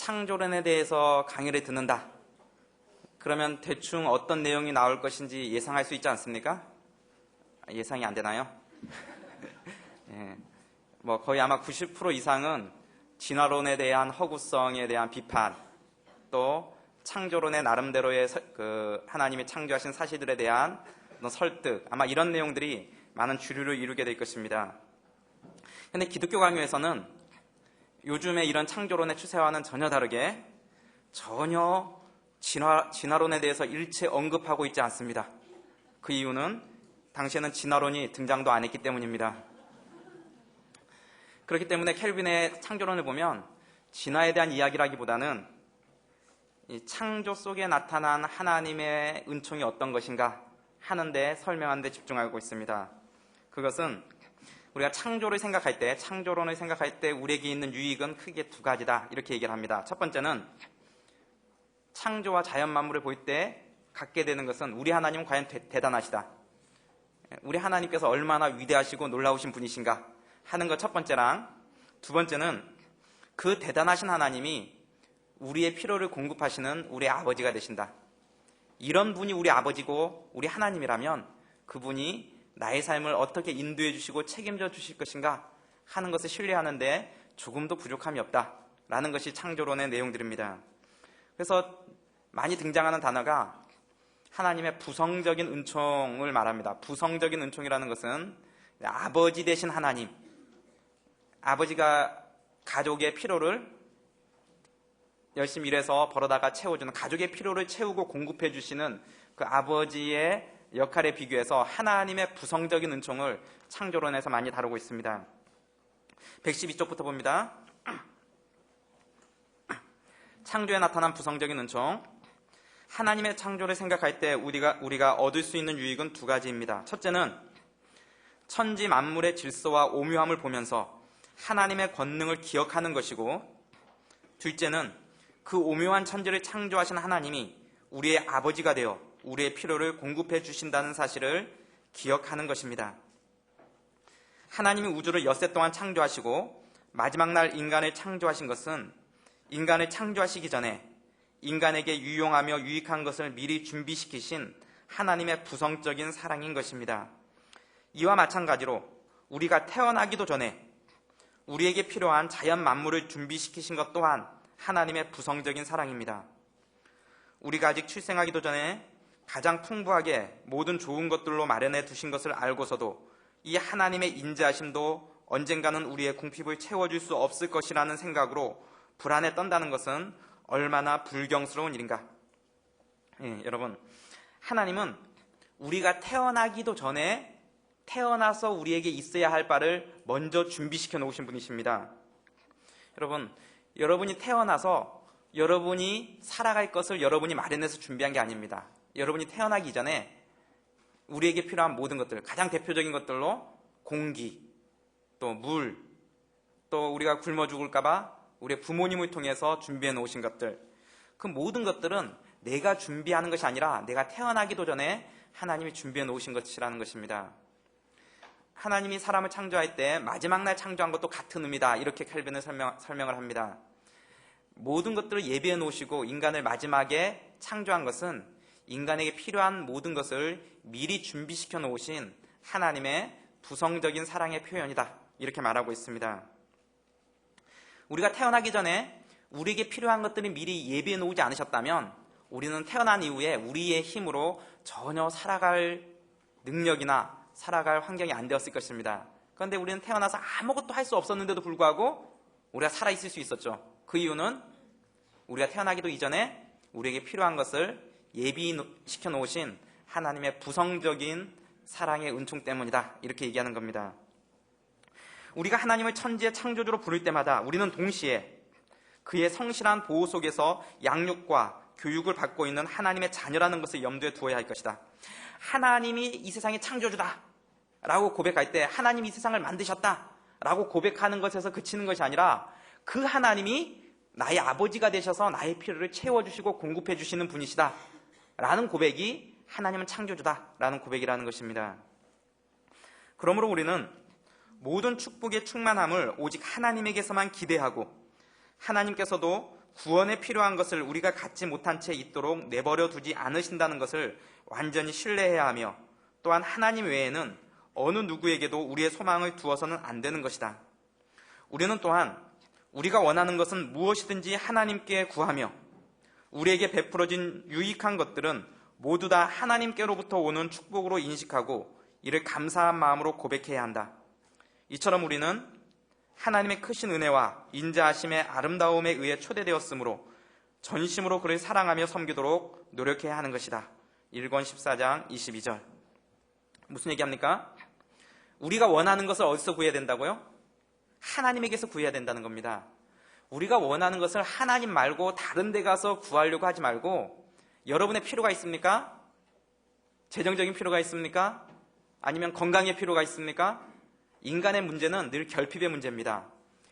창조론에 대해서 강의를 듣는다. 그러면 대충 어떤 내용이 나올 것인지 예상할 수 있지 않습니까? 예상이 안 되나요? 예, 거의 아마 90% 이상은 진화론에 대한 허구성에 대한 비판, 또 창조론의 나름대로의 하나님이 창조하신 사실들에 대한 설득, 아마 이런 내용들이 많은 주류를 이루게 될 것입니다. 그런데 기독교 강요에서는 요즘의 이런 창조론의 추세와는 전혀 다르게 전혀 진화론에 대해서 일체 언급하고 있지 않습니다. 그 이유는 당시에는 진화론이 등장도 안 했기 때문입니다. 그렇기 때문에 켈빈의 창조론을 보면 진화에 대한 이야기라기보다는 이 창조 속에 나타난 하나님의 은총이 어떤 것인가 하는 데 설명하는 데 집중하고 있습니다. 그것은 우리가 창조를 생각할 때, 창조론을 생각할 때 우리에게 있는 유익은 크게 두 가지다 이렇게 얘기를 합니다. 첫 번째는 창조와 자연 만물을 볼 때 갖게 되는 것은 우리 하나님은 과연 대단하시다, 우리 하나님께서 얼마나 위대하시고 놀라우신 분이신가 하는 것 첫 번째랑, 두 번째는 그 대단하신 하나님이 우리의 필요를 공급하시는 우리의 아버지가 되신다. 이런 분이 우리 아버지고 우리 하나님이라면 그분이 나의 삶을 어떻게 인도해 주시고 책임져 주실 것인가 하는 것을 신뢰하는데 조금도 부족함이 없다라는 것이 창조론의 내용들입니다. 그래서 많이 등장하는 단어가 하나님의 부성적인 은총을 말합니다. 부성적인 은총이라는 것은 아버지 되신 하나님, 아버지가 가족의 필요를 열심히 일해서 벌어다가 채워주는, 가족의 필요를 채우고 공급해 주시는 그 아버지의 역할에 비교해서 하나님의 부성적인 은총을 창조론에서 많이 다루고 있습니다. 112쪽부터 봅니다. 창조에 나타난 부성적인 은총. 하나님의 창조를 생각할 때 우리가 얻을 수 있는 유익은 두 가지입니다. 첫째는 천지 만물의 질서와 오묘함을 보면서 하나님의 권능을 기억하는 것이고, 둘째는 그 오묘한 천지를 창조하신 하나님이 우리의 아버지가 되어 우리의 필요를 공급해 주신다는 사실을 기억하는 것입니다. 하나님이 우주를 엿새 동안 창조하시고 마지막 날 인간을 창조하신 것은 인간을 창조하시기 전에 인간에게 유용하며 유익한 것을 미리 준비시키신 하나님의 부성적인 사랑인 것입니다. 이와 마찬가지로 우리가 태어나기도 전에 우리에게 필요한 자연 만물을 준비시키신 것 또한 하나님의 부성적인 사랑입니다. 우리가 아직 출생하기도 전에 가장 풍부하게 모든 좋은 것들로 마련해 두신 것을 알고서도 이 하나님의 인자하심도 언젠가는 우리의 궁핍을 채워줄 수 없을 것이라는 생각으로 불안에 떤다는 것은 얼마나 불경스러운 일인가. 여러분, 하나님은 우리가 태어나기도 전에 태어나서 우리에게 있어야 할 바를 먼저 준비시켜 놓으신 분이십니다. 여러분, 여러분이 태어나서 여러분이 살아갈 것을 여러분이 마련해서 준비한 게 아닙니다. 여러분이 태어나기 전에 우리에게 필요한 모든 것들, 가장 대표적인 것들로 공기, 또 물, 또 우리가 굶어 죽을까봐 우리 부모님을 통해서 준비해 놓으신 것들, 그 모든 것들은 내가 준비하는 것이 아니라 내가 태어나기도 전에 하나님이 준비해 놓으신 것이라는 것입니다. 하나님이 사람을 창조할 때 마지막 날 창조한 것도 같은 의미다, 이렇게 켈빈은 설명을 합니다. 모든 것들을 예비해 놓으시고 인간을 마지막에 창조한 것은 인간에게 필요한 모든 것을 미리 준비시켜 놓으신 하나님의 부성적인 사랑의 표현이다, 이렇게 말하고 있습니다. 우리가 태어나기 전에 우리에게 필요한 것들을 미리 예비해 놓지 않으셨다면 우리는 태어난 이후에 우리의 힘으로 전혀 살아갈 능력이나 살아갈 환경이 안 되었을 것입니다. 그런데 우리는 태어나서 아무것도 할 수 없었는데도 불구하고 우리가 살아있을 수 있었죠. 그 이유는 우리가 태어나기도 이전에 우리에게 필요한 것을 예비시켜 놓으신 하나님의 부성적인 사랑의 은총 때문이다, 이렇게 얘기하는 겁니다. 우리가 하나님을 천지의 창조주로 부를 때마다 우리는 동시에 그의 성실한 보호 속에서 양육과 교육을 받고 있는 하나님의 자녀라는 것을 염두에 두어야 할 것이다. 하나님이 이 세상의 창조주다 라고 고백할 때 하나님이 이 세상을 만드셨다 라고 고백하는 것에서 그치는 것이 아니라 그 하나님이 나의 아버지가 되셔서 나의 필요를 채워주시고 공급해 주시는 분이시다 라는 고백이 하나님은 창조주다 라는 고백이라는 것입니다. 그러므로 우리는 모든 축복의 충만함을 오직 하나님에게서만 기대하고 하나님께서도 구원에 필요한 것을 우리가 갖지 못한 채 있도록 내버려 두지 않으신다는 것을 완전히 신뢰해야 하며, 또한 하나님 외에는 어느 누구에게도 우리의 소망을 두어서는 안 되는 것이다. 우리는 또한 우리가 원하는 것은 무엇이든지 하나님께 구하며, 우리에게 베풀어진 유익한 것들은 모두 다 하나님께로부터 오는 축복으로 인식하고 이를 감사한 마음으로 고백해야 한다. 이처럼 우리는 하나님의 크신 은혜와 인자하심의 아름다움에 의해 초대되었으므로 전심으로 그를 사랑하며 섬기도록 노력해야 하는 것이다. 1권 14장 22절. 무슨 얘기합니까? 우리가 원하는 것을 어디서 구해야 된다고요? 하나님에게서 구해야 된다는 겁니다. 우리가 원하는 것을 하나님 말고 다른 데 가서 구하려고 하지 말고, 여러분의 필요가 있습니까? 재정적인 필요가 있습니까? 아니면 건강의 필요가 있습니까? 인간의 문제는 늘 결핍의 문제입니다.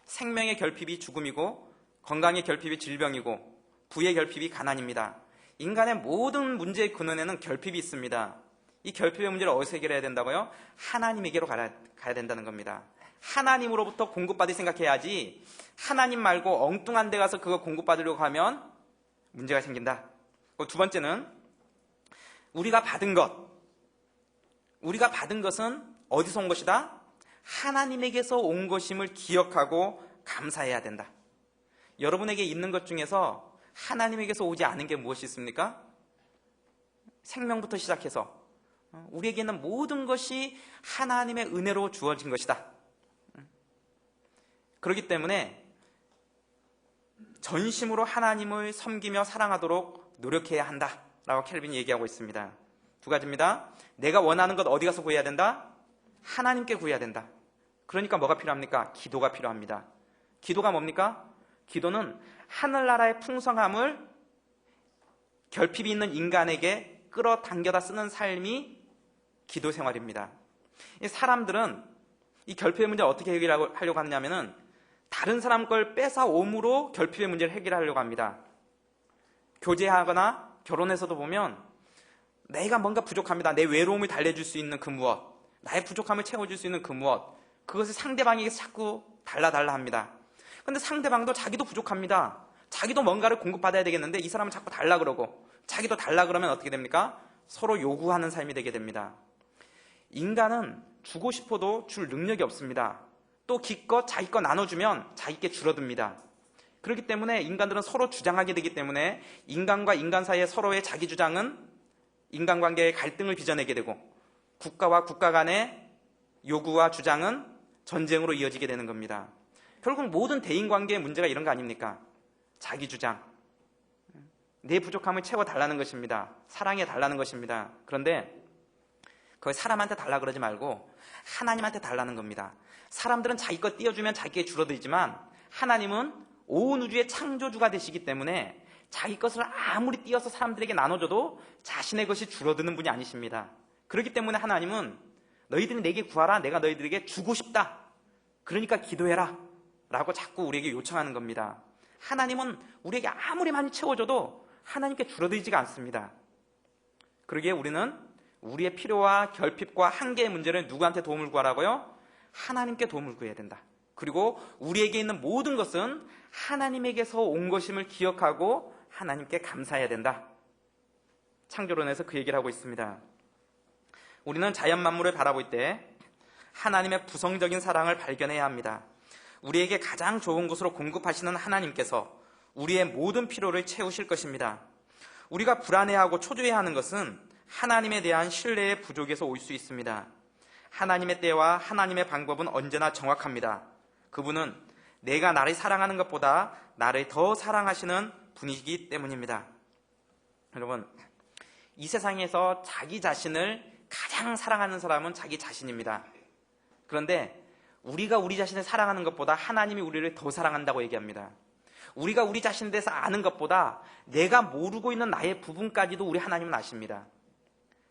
생명의 결핍이 죽음이고, 건강의 결핍이 질병이고, 부의 결핍이 가난입니다. 인간의 모든 문제의 근원에는 결핍이 있습니다. 이 결핍의 문제를 어디서 해결해야 된다고요? 하나님에게로 가야 된다는 겁니다. 하나님으로부터 공급받을 생각해야지, 하나님 말고 엉뚱한 데 가서 그거 공급받으려고 하면 문제가 생긴다. 두 번째는 우리가 받은 것은 어디서 온 것이다? 하나님에게서 온 것임을 기억하고 감사해야 된다. 여러분에게 있는 것 중에서 하나님에게서 오지 않은 게 무엇이 있습니까? 생명부터 시작해서 우리에게 있는 모든 것이 하나님의 은혜로 주어진 것이다. 그렇기 때문에 전심으로 하나님을 섬기며 사랑하도록 노력해야 한다 라고 켈빈이 얘기하고 있습니다. 두 가지입니다. 내가 원하는 것 어디 가서 구해야 된다? 하나님께 구해야 된다. 그러니까 뭐가 필요합니까? 기도가 필요합니다. 기도가 뭡니까? 기도는 하늘나라의 풍성함을 결핍이 있는 인간에게 끌어당겨다 쓰는 삶이 기도 생활입니다. 사람들은 이 결핍의 문제를 어떻게 해결하려고 하냐면은 다른 사람 걸 뺏어옴으로 결핍의 문제를 해결하려고 합니다. 교제하거나 결혼해서도 보면 내가 뭔가 부족합니다. 내 외로움을 달래줄 수 있는 그 무엇, 나의 부족함을 채워줄 수 있는 그 무엇, 그것을 상대방에게 자꾸 달라 합니다. 근데 상대방도 자기도 부족합니다. 자기도 뭔가를 공급받아야 되겠는데 이 사람은 자꾸 달라 그러고, 자기도 달라 그러면 어떻게 됩니까? 서로 요구하는 삶이 되게 됩니다. 인간은 주고 싶어도 줄 능력이 없습니다. 또 기껏 자기 거 나눠주면 자기께 줄어듭니다. 그렇기 때문에 인간들은 서로 주장하게 되기 때문에 인간과 인간 사이의 서로의 자기 주장은 인간관계의 갈등을 빚어내게 되고, 국가와 국가 간의 요구와 주장은 전쟁으로 이어지게 되는 겁니다. 결국 모든 대인관계의 문제가 이런 거 아닙니까? 자기 주장, 내 부족함을 채워달라는 것입니다. 사랑해달라는 것입니다. 그런데 그걸 사람한테 달라 그러지 말고 하나님한테 달라는 겁니다. 사람들은 자기 것 띄워주면 자기에게 줄어들지만 하나님은 온 우주의 창조주가 되시기 때문에 자기 것을 아무리 띄어서 사람들에게 나눠줘도 자신의 것이 줄어드는 분이 아니십니다. 그렇기 때문에 하나님은 너희들이 내게 구하라, 내가 너희들에게 주고 싶다, 그러니까 기도해라 라고 자꾸 우리에게 요청하는 겁니다. 하나님은 우리에게 아무리 많이 채워줘도 하나님께 줄어들지가 않습니다. 그러기에 우리는 우리의 필요와 결핍과 한계의 문제를 누구한테 도움을 구하라고요? 하나님께 도움을 구해야 된다. 그리고 우리에게 있는 모든 것은 하나님에게서 온 것임을 기억하고 하나님께 감사해야 된다. 창조론에서 그 얘기를 하고 있습니다. 우리는 자연 만물을 바라볼 때 하나님의 부성적인 사랑을 발견해야 합니다. 우리에게 가장 좋은 것으로 공급하시는 하나님께서 우리의 모든 필요를 채우실 것입니다. 우리가 불안해하고 초조해하는 것은 하나님에 대한 신뢰의 부족에서 올 수 있습니다. 하나님의 때와 하나님의 방법은 언제나 정확합니다. 그분은 내가 나를 사랑하는 것보다 나를 더 사랑하시는 분이기 때문입니다. 여러분, 이 세상에서 자기 자신을 가장 사랑하는 사람은 자기 자신입니다. 그런데 우리가 우리 자신을 사랑하는 것보다 하나님이 우리를 더 사랑한다고 얘기합니다. 우리가 우리 자신에 대해서 아는 것보다 내가 모르고 있는 나의 부분까지도 우리 하나님은 아십니다.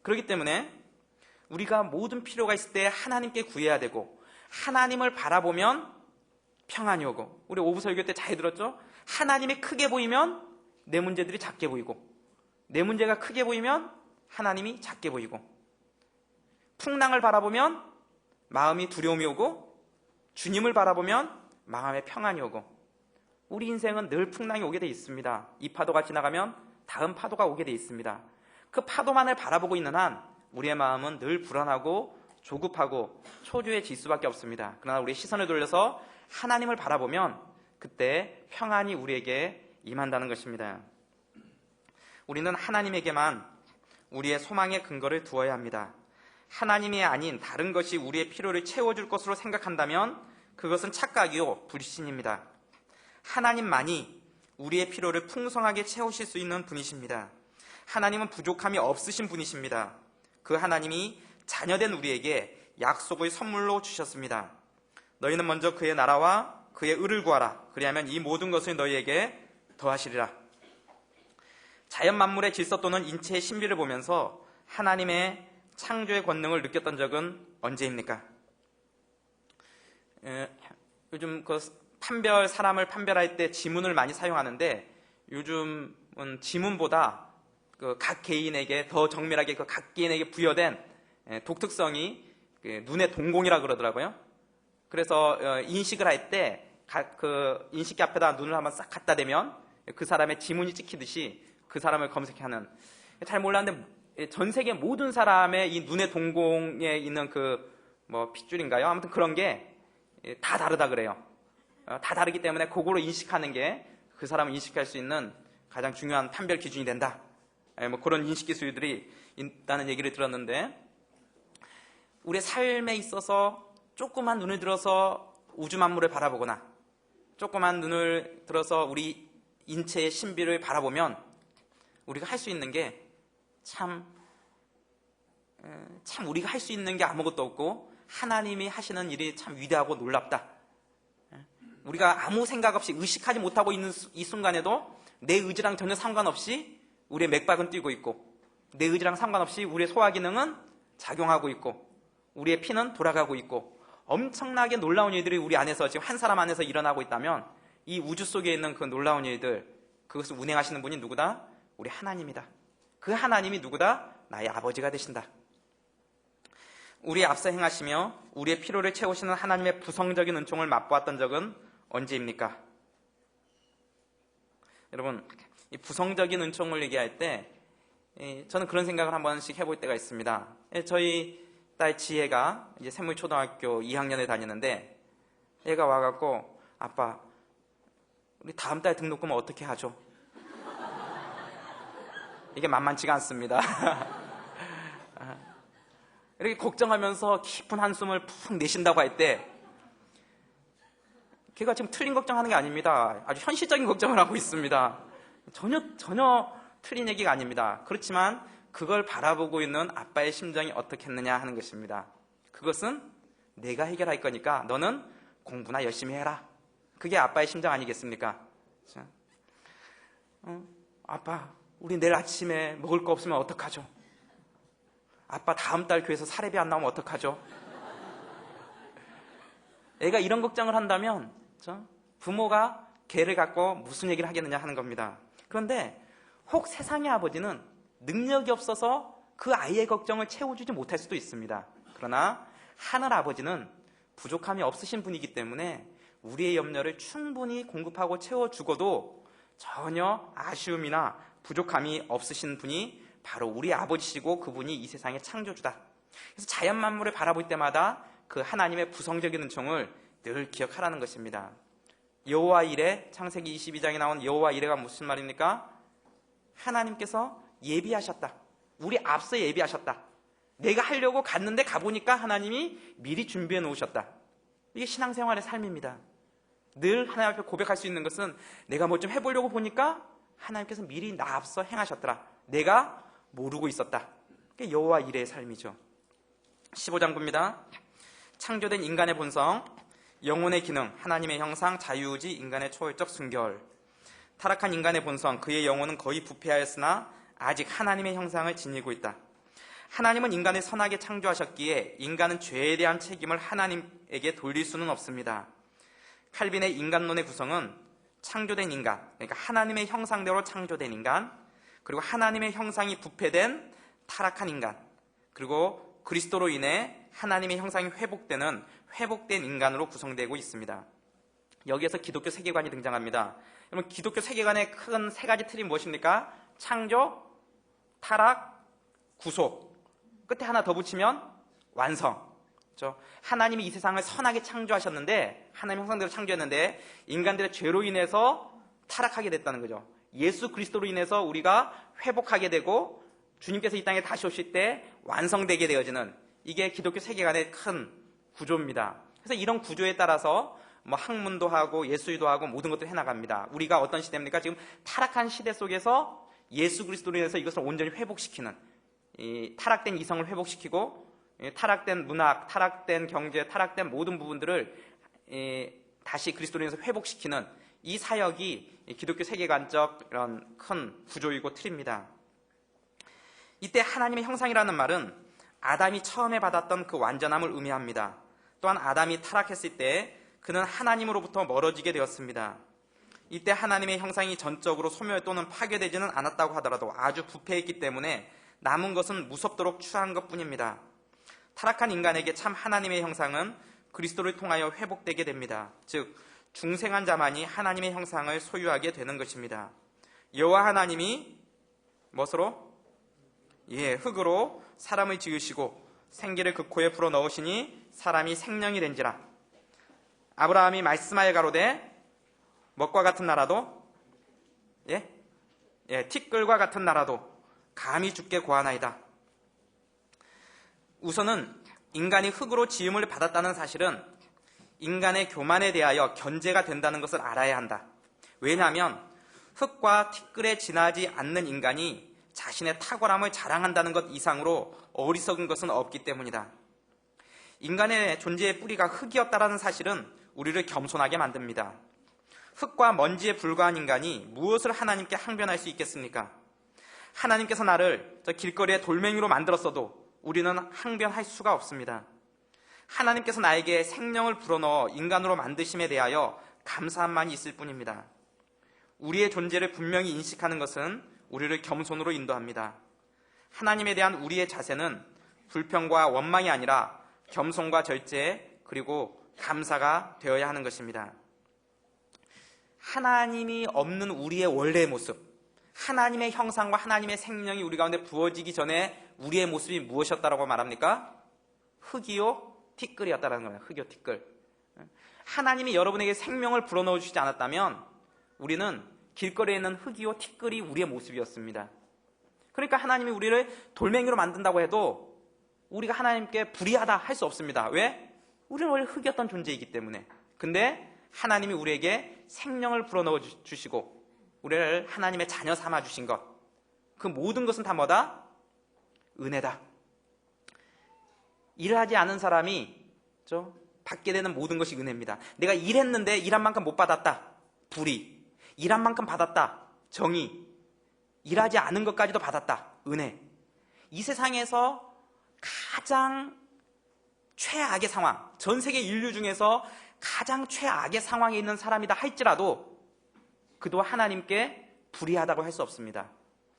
그렇기 때문에 우리가 모든 필요가 있을 때 하나님께 구해야 되고, 하나님을 바라보면 평안이 오고, 우리 오부 설교 때 잘 들었죠? 하나님이 크게 보이면 내 문제들이 작게 보이고, 내 문제가 크게 보이면 하나님이 작게 보이고, 풍랑을 바라보면 마음이 두려움이 오고, 주님을 바라보면 마음에 평안이 오고, 우리 인생은 늘 풍랑이 오게 돼 있습니다. 이 파도가 지나가면 다음 파도가 오게 돼 있습니다. 그 파도만을 바라보고 있는 한 우리의 마음은 늘 불안하고 조급하고 초조해질 수밖에 없습니다. 그러나 우리의 시선을 돌려서 하나님을 바라보면 그때 평안이 우리에게 임한다는 것입니다. 우리는 하나님에게만 우리의 소망의 근거를 두어야 합니다. 하나님이 아닌 다른 것이 우리의 필요를 채워줄 것으로 생각한다면 그것은 착각이요 불신입니다. 하나님만이 우리의 필요를 풍성하게 채우실 수 있는 분이십니다. 하나님은 부족함이 없으신 분이십니다. 그 하나님이 자녀된 우리에게 약속을 선물로 주셨습니다. 너희는 먼저 그의 나라와 그의 의를 구하라. 그리하면 이 모든 것을 너희에게 더하시리라. 자연 만물의 질서 또는 인체의 신비를 보면서 하나님의 창조의 권능을 느꼈던 적은 언제입니까? 요즘 사람을 판별할 때 지문을 많이 사용하는데 요즘은 지문보다 각 개인에게 더 정밀하게 각 개인에게 부여된 독특성이 눈의 동공이라 그러더라고요. 그래서 인식을 할 때 그 인식기 앞에다 눈을 한번 싹 갖다 대면 그 사람의 지문이 찍히듯이 그 사람을 검색하는, 잘 몰랐는데 전 세계 모든 사람의 이 눈의 동공에 있는 핏줄인가요? 아무튼 그런 게 다 다르다 그래요. 다 다르기 때문에 그거로 인식하는 게 그 사람을 인식할 수 있는 가장 중요한 판별 기준이 된다. 그런 인식 기술들이 있다는 얘기를 들었는데, 우리의 삶에 있어서 조그만 눈을 들어서 우주 만물을 바라보거나 조그만 눈을 들어서 우리 인체의 신비를 바라보면 우리가 할 수 있는 게 참 우리가 할 수 있는 게 아무것도 없고 하나님이 하시는 일이 참 위대하고 놀랍다. 우리가 아무 생각 없이 의식하지 못하고 있는 이 순간에도 내 의지랑 전혀 상관없이 우리의 맥박은 뛰고 있고, 내 의지랑 상관없이 우리의 소화기능은 작용하고 있고, 우리의 피는 돌아가고 있고, 엄청나게 놀라운 일들이 우리 안에서, 지금 한 사람 안에서 일어나고 있다면 이 우주 속에 있는 그 놀라운 일들, 그것을 운행하시는 분이 누구다? 우리 하나님이다. 그 하나님이 누구다? 나의 아버지가 되신다. 우리의 앞서 행하시며 우리의 필요를 채우시는 하나님의 부성적인 은총을 맛보았던 적은 언제입니까? 여러분, 이 부성적인 은총을 얘기할 때 저는 그런 생각을 한 번씩 해볼 때가 있습니다. 저희 딸 지혜가 이제 샘물초등학교 2학년에 다니는데, 얘가 와갖고 아빠, 우리 다음 달 등록금 어떻게 하죠? 이게 만만치가 않습니다. 이렇게 걱정하면서 깊은 한숨을 푹 내쉰다고 할 때, 걔가 지금 틀린 걱정하는 게 아닙니다. 아주 현실적인 걱정을 하고 있습니다. 전혀 틀린 얘기가 아닙니다. 그렇지만 그걸 바라보고 있는 아빠의 심정이 어떻겠느냐 하는 것입니다. 그것은 내가 해결할 거니까 너는 공부나 열심히 해라. 그게 아빠의 심정 아니겠습니까? 아빠, 우리 내일 아침에 먹을 거 없으면 어떡하죠? 아빠, 다음 달 교회에서 사례비 안 나오면 어떡하죠? 애가 이런 걱정을 한다면 부모가 걔를 갖고 무슨 얘기를 하겠느냐 하는 겁니다. 그런데 혹 세상의 아버지는 능력이 없어서 그 아이의 걱정을 채워주지 못할 수도 있습니다. 그러나 하늘 아버지는 부족함이 없으신 분이기 때문에 우리의 염려를 충분히 공급하고 채워주고도 전혀 아쉬움이나 부족함이 없으신 분이 바로 우리 아버지시고, 그분이 이 세상의 창조주다. 그래서 자연 만물을 바라볼 때마다 그 하나님의 부성적인 은총을 늘 기억하라는 것입니다. 여호와 이레, 창세기 22장에 나온 여호와 이레가 무슨 말입니까? 하나님께서 예비하셨다. 우리 앞서 예비하셨다. 내가 하려고 갔는데 가보니까 하나님이 미리 준비해 놓으셨다. 이게 신앙생활의 삶입니다. 늘 하나님 앞에 고백할 수 있는 것은, 내가 뭐 좀 해보려고 보니까 하나님께서 미리 나 앞서 행하셨더라. 내가 모르고 있었다. 그게 여호와 이레의 삶이죠. 15장부입니다. 창조된 인간의 본성, 영혼의 기능, 하나님의 형상, 자유의지, 인간의 초월적 순결. 타락한 인간의 본성, 그의 영혼은 거의 부패하였으나 아직 하나님의 형상을 지니고 있다. 하나님은 인간을 선하게 창조하셨기에 인간은 죄에 대한 책임을 하나님에게 돌릴 수는 없습니다. 칼빈의 인간론의 구성은 창조된 인간, 그러니까 하나님의 형상대로 창조된 인간, 그리고 하나님의 형상이 부패된 타락한 인간, 그리고 그리스도로 인해 하나님의 형상이 회복된 인간으로 구성되고 있습니다. 여기에서 기독교 세계관이 등장합니다. 여러분, 기독교 세계관의 큰 세 가지 틀이 무엇입니까? 창조, 타락, 구속. 끝에 하나 더 붙이면 완성. 그렇죠? 하나님이 이 세상을 선하게 창조하셨는데, 하나님 형상대로 창조했는데 인간들의 죄로 인해서 타락하게 됐다는 거죠. 예수 그리스도로 인해서 우리가 회복하게 되고 주님께서 이 땅에 다시 오실 때 완성되게 되어지는, 이게 기독교 세계관의 큰 구조입니다. 그래서 이런 구조에 따라서 학문도 하고 예수의도 하고 모든 것들을 해나갑니다. 우리가 어떤 시대입니까? 지금 타락한 시대 속에서 예수 그리스도로 인해서 이것을 온전히 회복시키는, 이 타락된 이성을 회복시키고, 타락된 문학, 타락된 경제, 타락된 모든 부분들을 다시 그리스도로 인해서 회복시키는 이 사역이 기독교 세계관적 이런 큰 구조이고 틀입니다. 이때 하나님의 형상이라는 말은 아담이 처음에 받았던 그 완전함을 의미합니다. 또한 아담이 타락했을 때 그는 하나님으로부터 멀어지게 되었습니다. 이때 하나님의 형상이 전적으로 소멸 또는 파괴되지는 않았다고 하더라도 아주 부패했기 때문에 남은 것은 무섭도록 추한 것뿐입니다. 타락한 인간에게 참 하나님의 형상은 그리스도를 통하여 회복되게 됩니다. 즉 중생한 자만이 하나님의 형상을 소유하게 되는 것입니다. 여호와 하나님이 무엇으로? 흙으로 사람을 지으시고 생기를 그 코에 불어넣으시니 사람이 생명이 된지라. 아브라함이 말씀하여 가로되 먹과 같은 나라도 티끌과 같은 나라도 감히 죽게 고하나이다. 우선은 인간이 흙으로 지음을 받았다는 사실은 인간의 교만에 대하여 견제가 된다는 것을 알아야 한다. 왜냐하면 흙과 티끌에 지나지 않는 인간이 자신의 탁월함을 자랑한다는 것 이상으로 어리석은 것은 없기 때문이다. 인간의 존재의 뿌리가 흙이었다는 사실은 우리를 겸손하게 만듭니다. 흙과 먼지에 불과한 인간이 무엇을 하나님께 항변할 수 있겠습니까? 하나님께서 나를 저 길거리에 돌멩이로 만들었어도 우리는 항변할 수가 없습니다. 하나님께서 나에게 생명을 불어넣어 인간으로 만드심에 대하여 감사함만 있을 뿐입니다. 우리의 존재를 분명히 인식하는 것은 우리를 겸손으로 인도합니다. 하나님에 대한 우리의 자세는 불평과 원망이 아니라 겸손과 절제 그리고 감사가 되어야 하는 것입니다. 하나님이 없는 우리의 원래의 모습, 하나님의 형상과 하나님의 생명이 우리 가운데 부어지기 전에 우리의 모습이 무엇이었다고 말합니까? 흙이요 티끌이었다는 거예요. 흙이요 티끌. 하나님이 여러분에게 생명을 불어넣어 주시지 않았다면 우리는 길거리에 있는 흙이요 티끌이 우리의 모습이었습니다. 그러니까 하나님이 우리를 돌멩이로 만든다고 해도 우리가 하나님께 불의하다 할 수 없습니다. 왜? 우리는 원래 흙이었던 존재이기 때문에. 근데 하나님이 우리에게 생명을 불어넣어 주시고 우리를 하나님의 자녀 삼아 주신 것, 그 모든 것은 다 뭐다? 은혜다. 일하지 않은 사람이 받게 되는 모든 것이 은혜입니다. 내가 일했는데 일한 만큼 못 받았다. 불의. 일한 만큼 받았다. 정의. 일하지 않은 것까지도 받았다. 은혜. 이 세상에서 가장 최악의 상황, 전 세계 인류 중에서 가장 최악의 상황에 있는 사람이다 할지라도 그도 하나님께 불의하다고 할 수 없습니다.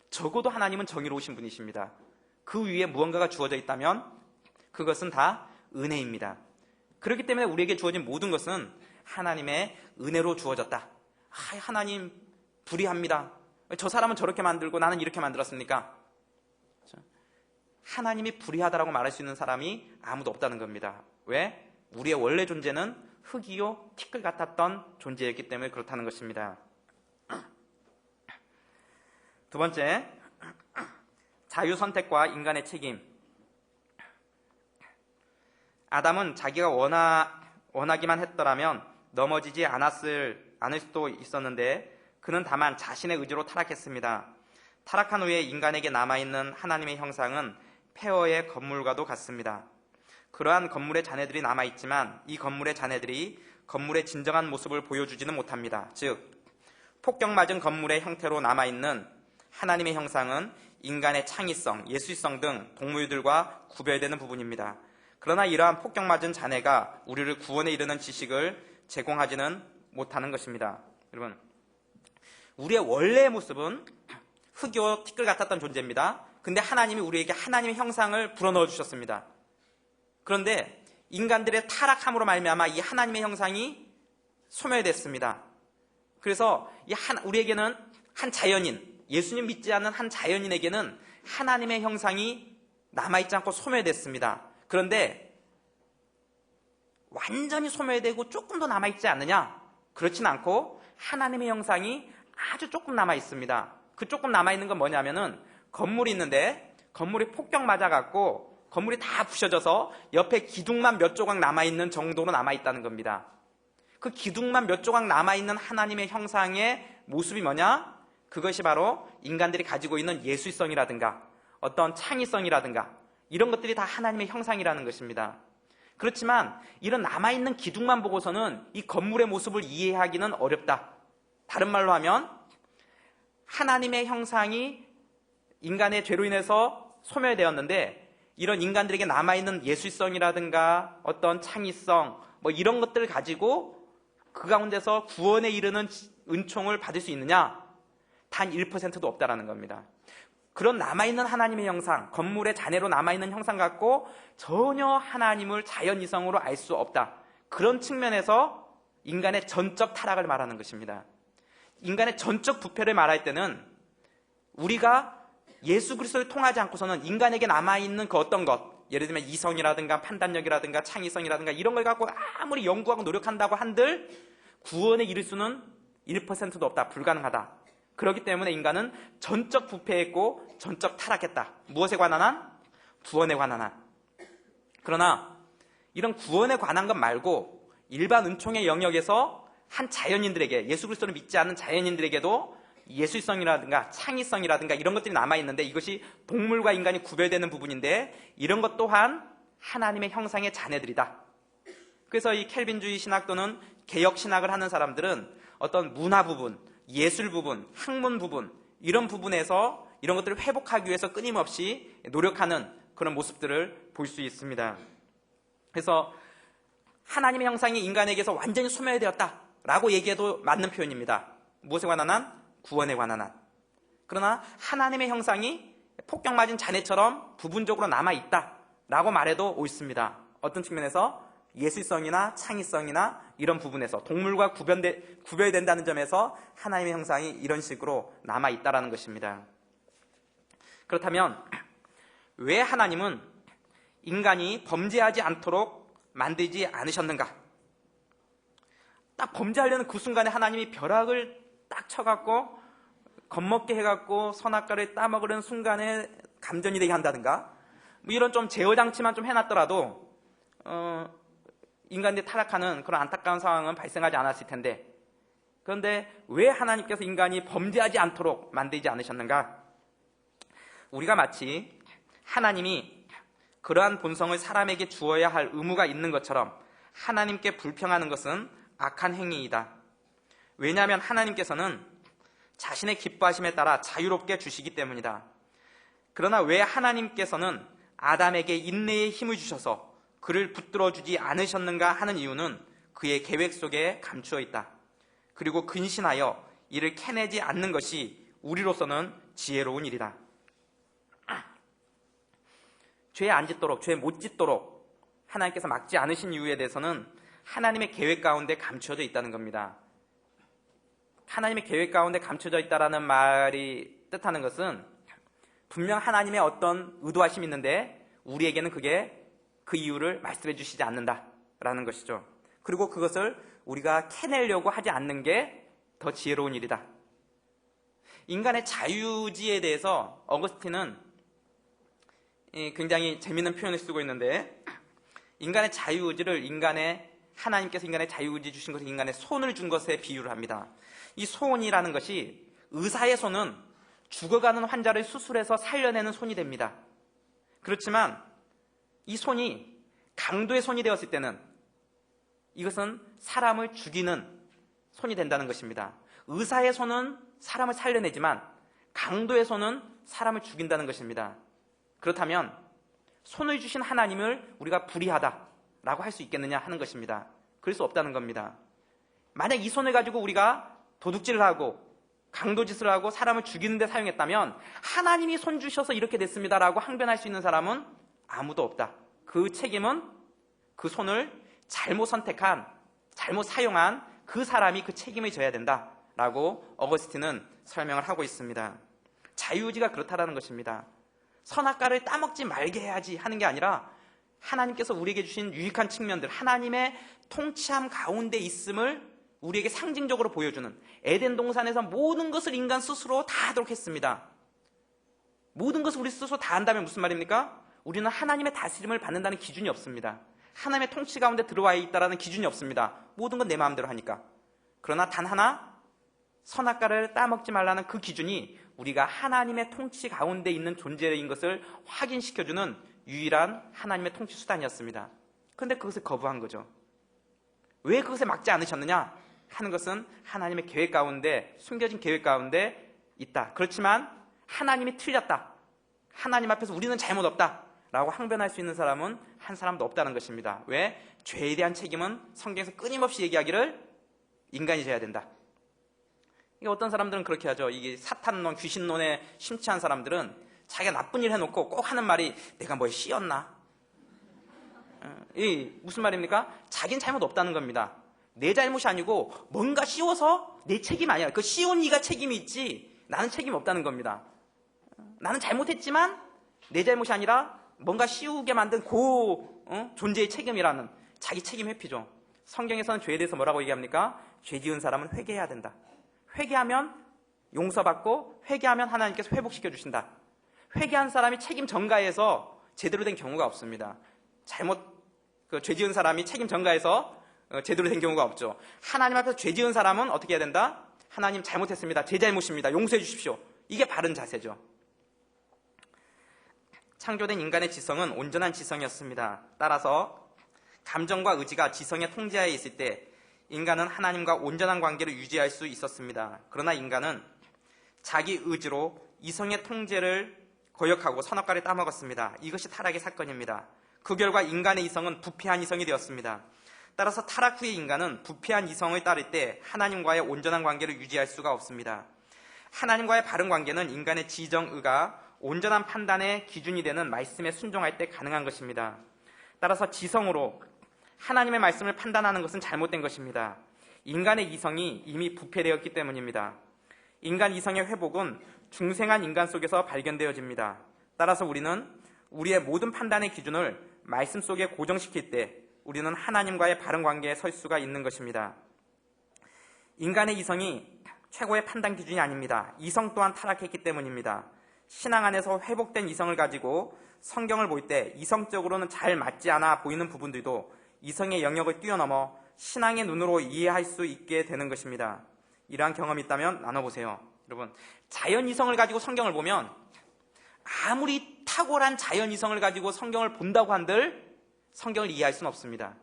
적어도 하나님은 정의로우신 분이십니다. 그 위에 무언가가 주어져 있다면 그것은 다 은혜입니다. 그렇기 때문에 우리에게 주어진 모든 것은 하나님의 은혜로 주어졌다. 하나님 불의합니다. 저 사람은 저렇게 만들고 나는 이렇게 만들었습니까? 하나님이 불의하다라고 말할 수 있는 사람이 아무도 없다는 겁니다. 왜? 우리의 원래 존재는 흙이요 티끌 같았던 존재였기 때문에 그렇다는 것입니다. 두 번째, 자유선택과 인간의 책임. 아담은 자기가 원하기만 했더라면 넘어지지 않을 수도 있었는데 그는 다만 자신의 의지로 타락했습니다. 타락한 후에 인간에게 남아있는 하나님의 형상은 폐허의 건물과도 같습니다. 그러한 건물의 잔해들이 남아있지만 이 건물의 잔해들이 건물의 진정한 모습을 보여주지는 못합니다. 즉, 폭격맞은 건물의 형태로 남아있는 하나님의 형상은 인간의 창의성, 예술성 등 동물들과 구별되는 부분입니다. 그러나 이러한 폭격맞은 잔해가 우리를 구원에 이르는 지식을 제공하지는 못하는 것입니다. 여러분, 우리의 원래의 모습은 흙이요 티끌 같았던 존재입니다. 근데 하나님이 우리에게 하나님의 형상을 불어넣어 주셨습니다. 그런데 인간들의 타락함으로 말미암아 이 하나님의 형상이 소멸됐습니다. 그래서 우리에게는 한 자연인, 예수님 믿지 않는 한 자연인에게는 하나님의 형상이 남아있지 않고 소멸됐습니다. 그런데 완전히 소멸되고 조금 더 남아있지 않느냐? 그렇진 않고 하나님의 형상이 아주 조금 남아있습니다. 그 조금 남아있는 건 뭐냐면은 건물이 있는데 건물이 폭격 맞아갖고 건물이 다 부셔져서 옆에 기둥만 몇 조각 남아있는 정도로 남아있다는 겁니다. 그 기둥만 몇 조각 남아있는 하나님의 형상의 모습이 뭐냐? 그것이 바로 인간들이 가지고 있는 예술성이라든가 어떤 창의성이라든가 이런 것들이 다 하나님의 형상이라는 것입니다. 그렇지만 이런 남아있는 기둥만 보고서는 이 건물의 모습을 이해하기는 어렵다. 다른 말로 하면 하나님의 형상이 인간의 죄로 인해서 소멸되었는데 이런 인간들에게 남아있는 예술성이라든가 어떤 창의성 이런 것들을 가지고 그 가운데서 구원에 이르는 은총을 받을 수 있느냐? 단 1%도 없다라는 겁니다. 그런 남아있는 하나님의 형상, 건물의 잔해로 남아있는 형상 갖고 전혀 하나님을 자연이성으로 알 수 없다. 그런 측면에서 인간의 전적 타락을 말하는 것입니다. 인간의 전적 부패를 말할 때는 우리가 예수 그리스도를 통하지 않고서는 인간에게 남아있는 그 어떤 것, 예를 들면 이성이라든가 판단력이라든가 창의성이라든가 이런 걸 갖고 아무리 연구하고 노력한다고 한들 구원에 이를 수는 1%도 없다. 불가능하다. 그렇기 때문에 인간은 전적 부패했고 전적 타락했다. 무엇에 관한 한? 구원에 관한 한. 그러나 이런 구원에 관한 것 말고 일반 은총의 영역에서 한 자연인들에게, 예수 그리스도를 믿지 않는 자연인들에게도 예술성이라든가 창의성이라든가 이런 것들이 남아있는데 이것이 동물과 인간이 구별되는 부분인데 이런 것 또한 하나님의 형상의 자녀들이다. 그래서 이 켈빈주의 신학 또는 개혁 신학을 하는 사람들은 어떤 문화 부분, 예술 부분, 학문 부분 이런 부분에서 이런 것들을 회복하기 위해서 끊임없이 노력하는 그런 모습들을 볼 수 있습니다. 그래서 하나님의 형상이 인간에게서 완전히 소멸되었다라고 얘기해도 맞는 표현입니다. 무엇에 관한 한? 구원에 관한 한. 그러나 하나님의 형상이 폭격 맞은 잔해처럼 부분적으로 남아있다라고 말해도 옳습니다. 어떤 측면에서? 예술성이나 창의성이나 이런 부분에서 동물과 구별된다는 점에서 하나님의 형상이 이런 식으로 남아있다라는 것입니다. 그렇다면 왜 하나님은 인간이 범죄하지 않도록 만들지 않으셨는가? 딱 범죄하려는 그 순간에 하나님이 벼락을 딱 쳐갖고 겁먹게 해갖고 선악과를 따먹으려는 순간에 감전이 되게 한다든가 이런 좀 제어장치만 좀 해놨더라도 인간들이 타락하는 그런 안타까운 상황은 발생하지 않았을 텐데 그런데 왜 하나님께서 인간이 범죄하지 않도록 만들지 않으셨는가? 우리가 마치 하나님이 그러한 본성을 사람에게 주어야 할 의무가 있는 것처럼 하나님께 불평하는 것은 악한 행위이다. 왜냐하면 하나님께서는 자신의 기뻐하심에 따라 자유롭게 주시기 때문이다. 그러나 왜 하나님께서는 아담에게 인내의 힘을 주셔서 그를 붙들어 주지 않으셨는가 하는 이유는 그의 계획 속에 감추어 있다. 그리고 근신하여 이를 캐내지 않는 것이 우리로서는 지혜로운 일이다. 죄에 안 짓도록, 죄에 못 짓도록 하나님께서 막지 않으신 이유에 대해서는 하나님의 계획 가운데 감춰져 있다는 겁니다. 하나님의 계획 가운데 감춰져 있다라는 말이 뜻하는 것은 분명 하나님의 어떤 의도하심이 있는데 우리에게는 그게 그 이유를 말씀해 주시지 않는다라는 것이죠. 그리고 그것을 우리가 캐내려고 하지 않는 게 더 지혜로운 일이다. 인간의 자유의지에 대해서 어거스틴은 굉장히 재미있는 표현을 쓰고 있는데 인간의 자유의지를 하나님께서 인간의 자유의지 주신 것을 인간의 손을 준 것에 비유를 합니다. 이 손이라는 것이 의사의 손은 죽어가는 환자를 수술해서 살려내는 손이 됩니다. 그렇지만 이 손이 강도의 손이 되었을 때는 이것은 사람을 죽이는 손이 된다는 것입니다. 의사의 손은 사람을 살려내지만 강도의 손은 사람을 죽인다는 것입니다. 그렇다면 손을 주신 하나님을 우리가 불의하다라고 할 수 있겠느냐 하는 것입니다. 그럴 수 없다는 겁니다. 만약 이 손을 가지고 우리가 도둑질을 하고 강도짓을 하고 사람을 죽이는 데 사용했다면 하나님이 손 주셔서 이렇게 됐습니다라고 항변할 수 있는 사람은 아무도 없다. 그 책임은 그 손을 잘못 선택한, 잘못 사용한 그 사람이 그 책임을 져야 된다라고 어거스틴은 설명을 하고 있습니다. 자유의지가 그렇다라는 것입니다. 선악과를 따먹지 말게 해야지 하는 게 아니라 하나님께서 우리에게 주신 유익한 측면들, 하나님의 통치함 가운데 있음을 우리에게 상징적으로 보여주는, 에덴 동산에서 모든 것을 인간 스스로 다 하도록 했습니다. 모든 것을 우리 스스로 다 한다면 무슨 말입니까? 우리는 하나님의 다스림을 받는다는 기준이 없습니다. 하나님의 통치 가운데 들어와 있다는 기준이 없습니다. 모든 건 내 마음대로 하니까. 그러나 단 하나, 선악과를 따먹지 말라는 그 기준이 우리가 하나님의 통치 가운데 있는 존재인 것을 확인시켜주는 유일한 하나님의 통치 수단이었습니다. 그런데 그것을 거부한 거죠. 왜 그것에 막지 않으셨느냐 하는 것은 하나님의 계획 가운데, 숨겨진 계획 가운데 있다. 그렇지만 하나님이 틀렸다, 하나님 앞에서 우리는 잘못 없다 라고 항변할 수 있는 사람은 한 사람도 없다는 것입니다. 왜? 죄에 대한 책임은 성경에서 끊임없이 얘기하기를 인간이 져야 된다. 이게 어떤 사람들은 그렇게 하죠. 이게 사탄론, 귀신론에 심취한 사람들은 자기가 나쁜 일 해놓고 꼭 하는 말이 내가 뭐에 씌었나? 이 무슨 말입니까? 자기는 잘못 없다는 겁니다. 내 잘못이 아니고 뭔가 씌워서 내 책임 아니야. 그 씌운 이가 책임이 있지 나는 책임 없다는 겁니다. 나는 잘못했지만 내 잘못이 아니라 뭔가 씌우게 만든 존재의 책임이라는 자기 책임 회피죠. 성경에서는 죄에 대해서 뭐라고 얘기합니까? 죄 지은 사람은 회개해야 된다. 회개하면 용서받고 회개하면 하나님께서 회복시켜 주신다. 회개한 사람이 책임 전가해서 제대로 된 경우가 없습니다. 죄 지은 사람이 책임 전가해서 제대로 된 경우가 없죠. 하나님 앞에서 죄 지은 사람은 어떻게 해야 된다? 하나님 잘못했습니다. 제 잘못입니다. 용서해 주십시오. 이게 바른 자세죠. 창조된 인간의 지성은 온전한 지성이었습니다. 따라서 감정과 의지가 지성의 통제하에 있을 때 인간은 하나님과 온전한 관계를 유지할 수 있었습니다. 그러나 인간은 자기 의지로 이성의 통제를 거역하고 선악과를 따먹었습니다. 이것이 타락의 사건입니다. 그 결과 인간의 이성은 부패한 이성이 되었습니다. 따라서 타락 후의 인간은 부패한 이성을 따를 때 하나님과의 온전한 관계를 유지할 수가 없습니다. 하나님과의 바른 관계는 인간의 지정의가 온전한 판단의 기준이 되는 말씀에 순종할 때 가능한 것입니다. 따라서 지성으로 하나님의 말씀을 판단하는 것은 잘못된 것입니다. 인간의 이성이 이미 부패되었기 때문입니다. 인간 이성의 회복은 중생한 인간 속에서 발견되어집니다. 따라서 우리는 우리의 모든 판단의 기준을 말씀 속에 고정시킬 때 우리는 하나님과의 바른 관계에 설 수가 있는 것입니다. 인간의 이성이 최고의 판단 기준이 아닙니다. 이성 또한 타락했기 때문입니다. 신앙 안에서 회복된 이성을 가지고 성경을 볼 때 이성적으로는 잘 맞지 않아 보이는 부분들도 이성의 영역을 뛰어넘어 신앙의 눈으로 이해할 수 있게 되는 것입니다. 이러한 경험이 있다면 나눠보세요. 여러분, 자연 이성을 가지고 성경을 보면 아무리 탁월한 자연 이성을 가지고 성경을 본다고 한들 성경을 이해할 수는 없습니다.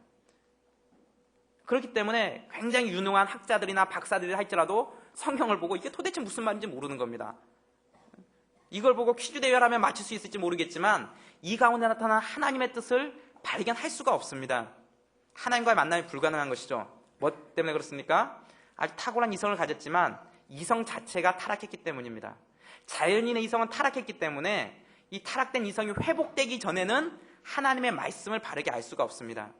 그렇기 때문에 굉장히 유능한 학자들이나 박사들이 할지라도 성경을 보고 이게 도대체 무슨 말인지 모르는 겁니다. 이걸 보고 퀴즈 대회를 하면 맞출 수 있을지 모르겠지만 이 가운데 나타난 하나님의 뜻을 발견할 수가 없습니다. 하나님과의 만남이 불가능한 것이죠. 뭐 때문에 그렇습니까? 아주 탁월한 이성을 가졌지만 이성 자체가 타락했기 때문입니다. 자연인의 이성은 타락했기 때문에 이 타락된 이성이 회복되기 전에는 하나님의 말씀을 바르게 알 수가 없습니다.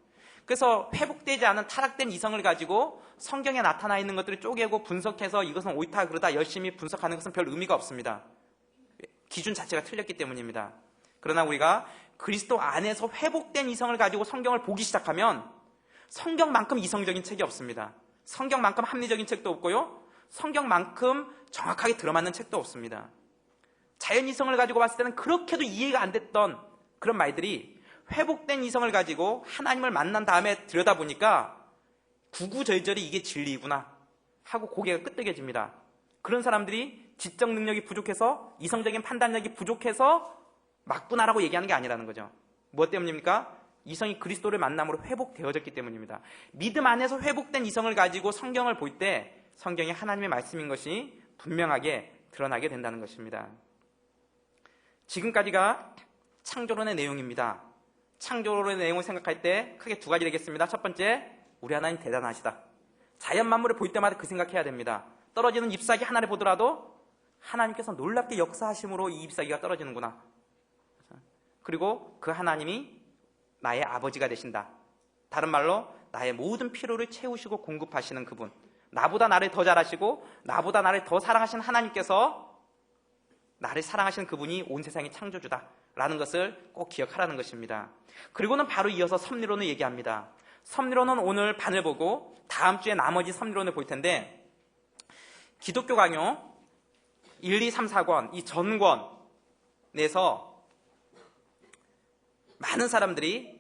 그래서 회복되지 않은 타락된 이성을 가지고 성경에 나타나 있는 것들을 쪼개고 분석해서 이것은 옳다 그러다 열심히 분석하는 것은 별 의미가 없습니다. 기준 자체가 틀렸기 때문입니다. 그러나 우리가 그리스도 안에서 회복된 이성을 가지고 성경을 보기 시작하면 성경만큼 이성적인 책이 없습니다. 성경만큼 합리적인 책도 없고요. 성경만큼 정확하게 들어맞는 책도 없습니다. 자연 이성을 가지고 봤을 때는 그렇게도 이해가 안 됐던 그런 말들이 회복된 이성을 가지고 하나님을 만난 다음에 들여다보니까 구구절절히 이게 진리구나 하고 고개가 끄덕여집니다. 그런 사람들이 지적 능력이 부족해서 이성적인 판단력이 부족해서 맞구나라고 얘기하는 게 아니라는 거죠. 무엇 때문입니까? 이성이 그리스도를 만남으로 회복되어졌기 때문입니다. 믿음 안에서 회복된 이성을 가지고 성경을 볼 때 성경이 하나님의 말씀인 것이 분명하게 드러나게 된다는 것입니다. 지금까지가 창조론의 내용입니다. 창조론의 내용을 생각할 때 크게 두 가지 되겠습니다. 첫 번째, 우리 하나님 대단하시다. 자연 만물을 볼 때마다 그 생각해야 됩니다. 떨어지는 잎사귀 하나를 보더라도 하나님께서 놀랍게 역사하심으로 이 잎사귀가 떨어지는구나. 그리고 그 하나님이 나의 아버지가 되신다. 다른 말로 나의 모든 필요를 채우시고 공급하시는 그분, 나보다 나를 더 잘하시고 나보다 나를 더 사랑하시는 하나님께서 나를 사랑하시는 그분이 온 세상의 창조주다 라는 것을 꼭 기억하라는 것입니다. 그리고는 바로 이어서 섭리론을 얘기합니다. 섭리론은 오늘 반을 보고 다음 주에 나머지 섭리론을 볼 텐데, 기독교 강요 1, 2, 3, 4권 이 전권에서 많은 사람들이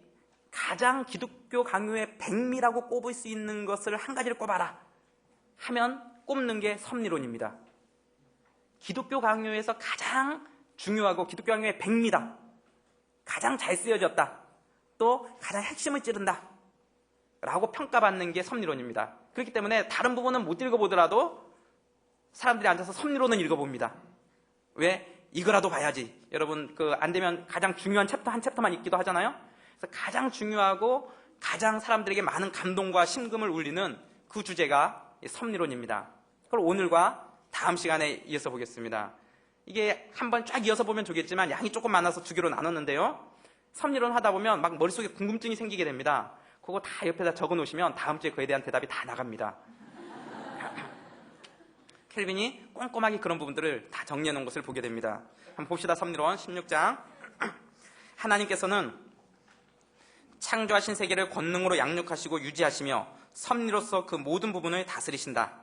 가장 기독교 강요의 백미라고 꼽을 수 있는 것을 한 가지를 꼽아라 하면 꼽는 게 섭리론입니다. 기독교 강요에서 가장 중요하고 기독교 강요의 백미다, 가장 잘 쓰여졌다, 또 가장 핵심을 찌른다 라고 평가받는 게 섭리론입니다. 그렇기 때문에 다른 부분은 못 읽어보더라도 사람들이 앉아서 섭리론은 읽어봅니다. 왜? 이거라도 봐야지. 여러분 안 되면 가장 중요한 챕터 한 챕터만 읽기도 하잖아요. 그래서 가장 중요하고 가장 사람들에게 많은 감동과 심금을 울리는 그 주제가 섭리론입니다. 그걸 오늘과 다음 시간에 이어서 보겠습니다. 이게 한번 쫙 이어서 보면 좋겠지만 양이 조금 많아서 두 개로 나눴는데요, 섭리론 하다 보면 막 머릿속에 궁금증이 생기게 됩니다. 그거 다 옆에다 적어 놓으시면 다음 주에 그에 대한 대답이 다 나갑니다. 켈빈이 꼼꼼하게 그런 부분들을 다 정리해 놓은 것을 보게 됩니다. 한번 봅시다. 섭리론 16장. 하나님께서는 창조하신 세계를 권능으로 양육하시고 유지하시며 섭리로서 그 모든 부분을 다스리신다.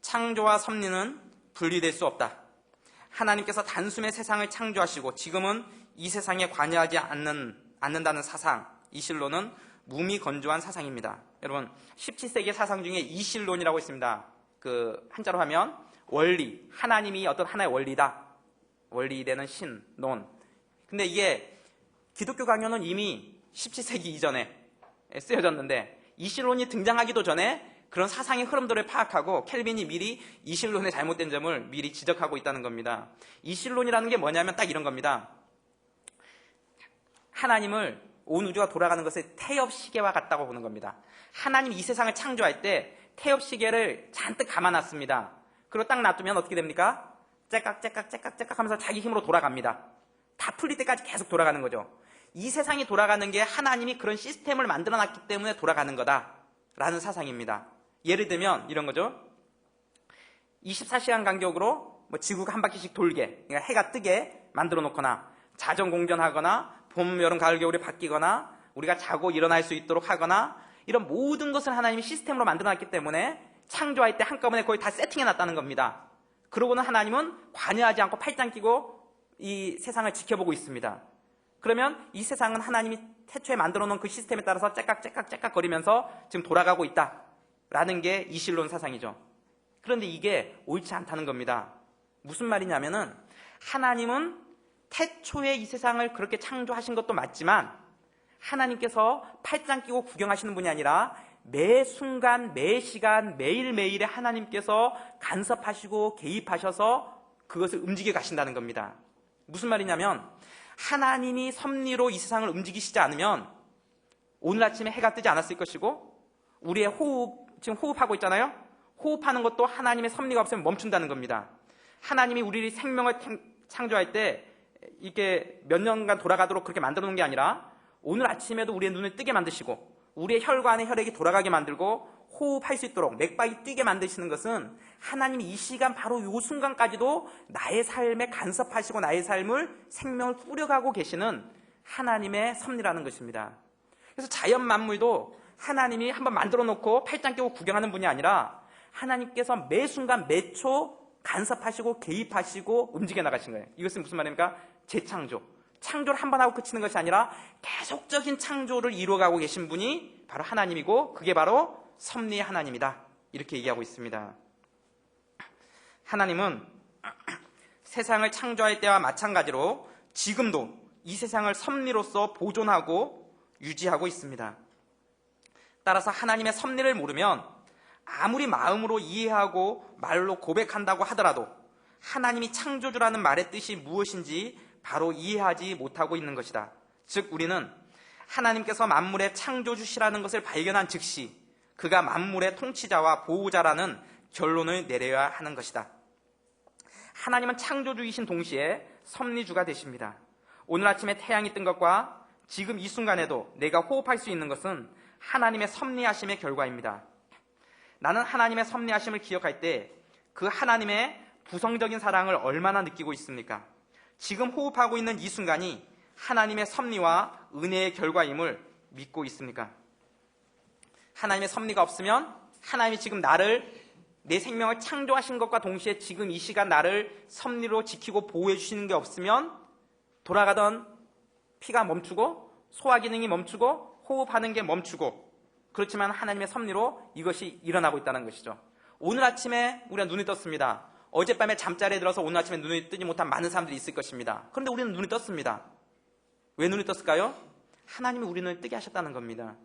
창조와 섭리는 분리될 수 없다. 하나님께서 단숨에 세상을 창조하시고 지금은 이 세상에 관여하지 않는다는 사상, 이실론은 무미건조한 사상입니다. 여러분 17세기의 사상 중에 이실론이라고 있습니다. 한자로 하면 원리, 하나님이 어떤 하나의 원리다, 원리되는 신, 논. 근데 이게 기독교 강요는 이미 17세기 이전에 쓰여졌는데, 이실론이 등장하기도 전에 그런 사상의 흐름들을 파악하고 켈빈이 미리 이실론의 잘못된 점을 미리 지적하고 있다는 겁니다. 이실론이라는 게 뭐냐면 딱 이런 겁니다. 하나님을 온 우주가 돌아가는 것을 태엽시계와 같다고 보는 겁니다. 하나님이 이 세상을 창조할 때 태엽시계를 잔뜩 감아놨습니다. 그리고 딱 놔두면 어떻게 됩니까? 째깍째깍째깍째깍 하면서 자기 힘으로 돌아갑니다. 다 풀릴 때까지 계속 돌아가는 거죠. 이 세상이 돌아가는 게 하나님이 그런 시스템을 만들어놨기 때문에 돌아가는 거다라는 사상입니다. 예를 들면 이런 거죠. 24시간 간격으로 지구가 한 바퀴씩 돌게, 그러니까 해가 뜨게 만들어 놓거나, 자전 공전하거나, 봄, 여름, 가을, 겨울이 바뀌거나, 우리가 자고 일어날 수 있도록 하거나, 이런 모든 것을 하나님이 시스템으로 만들어놨기 때문에 창조할 때 한꺼번에 거의 다 세팅해놨다는 겁니다. 그러고는 하나님은 관여하지 않고 팔짱 끼고 이 세상을 지켜보고 있습니다. 그러면 이 세상은 하나님이 태초에 만들어놓은 그 시스템에 따라서 째깍째깍째깍 거리면서 지금 돌아가고 있다라는 게 이실론 사상이죠. 그런데 이게 옳지 않다는 겁니다. 무슨 말이냐면은, 하나님은 태초에 이 세상을 그렇게 창조하신 것도 맞지만 하나님께서 팔짱 끼고 구경하시는 분이 아니라 매 순간, 매 시간, 매일매일에 하나님께서 간섭하시고 개입하셔서 그것을 움직여 가신다는 겁니다. 무슨 말이냐면, 하나님이 섭리로 이 세상을 움직이시지 않으면 오늘 아침에 해가 뜨지 않았을 것이고, 우리의 호흡, 지금 호흡하고 있잖아요. 호흡하는 것도 하나님의 섭리가 없으면 멈춘다는 겁니다. 하나님이 우리 생명을 창조할 때 이게 몇 년간 돌아가도록 그렇게 만들어 놓은 게 아니라 오늘 아침에도 우리의 눈을 뜨게 만드시고 우리의 혈관의 혈액이 돌아가게 만들고 호흡할 수 있도록 맥박이 뛰게 만드시는 것은 하나님이 이 시간 바로 이 순간까지도 나의 삶에 간섭하시고 나의 삶을, 생명을 꾸려가고 계시는 하나님의 섭리라는 것입니다. 그래서 자연 만물도 하나님이 한번 만들어 놓고 팔짱 끼고 구경하는 분이 아니라 하나님께서 매 순간 매 초 간섭하시고 개입하시고 움직여 나가신 거예요. 이것은 무슨 말입니까? 재창조. 창조를 한 번 하고 그치는 것이 아니라 계속적인 창조를 이루어가고 계신 분이 바로 하나님이고, 그게 바로 섭리의 하나님이다, 이렇게 얘기하고 있습니다. 하나님은 세상을 창조할 때와 마찬가지로 지금도 이 세상을 섭리로서 보존하고 유지하고 있습니다. 따라서 하나님의 섭리를 모르면 아무리 마음으로 이해하고 말로 고백한다고 하더라도 하나님이 창조주라는 말의 뜻이 무엇인지 바로 이해하지 못하고 있는 것이다. 즉 우리는 하나님께서 만물의 창조주시라는 것을 발견한 즉시 그가 만물의 통치자와 보호자라는 결론을 내려야 하는 것이다. 하나님은 창조주이신 동시에 섭리주가 되십니다. 오늘 아침에 태양이 뜬 것과 지금 이 순간에도 내가 호흡할 수 있는 것은 하나님의 섭리하심의 결과입니다. 나는 하나님의 섭리하심을 기억할 때 그 하나님의 부성적인 사랑을 얼마나 느끼고 있습니까? 지금 호흡하고 있는 이 순간이 하나님의 섭리와 은혜의 결과임을 믿고 있습니까? 하나님의 섭리가 없으면 하나님이 지금 내 생명을 창조하신 것과 동시에 지금 이 시간 나를 섭리로 지키고 보호해 주시는 게 없으면 돌아가던 피가 멈추고 소화 기능이 멈추고 호흡하는 게 멈추고, 그렇지만 하나님의 섭리로 이것이 일어나고 있다는 것이죠. 오늘 아침에 우리가 눈이 떴습니다. 어젯밤에 잠자리에 들어서 오늘 아침에 눈이 뜨지 못한 많은 사람들이 있을 것입니다. 그런데 우리는 눈이 떴습니다. 왜 눈이 떴을까요? 하나님이 우리 눈을 뜨게 하셨다는 겁니다.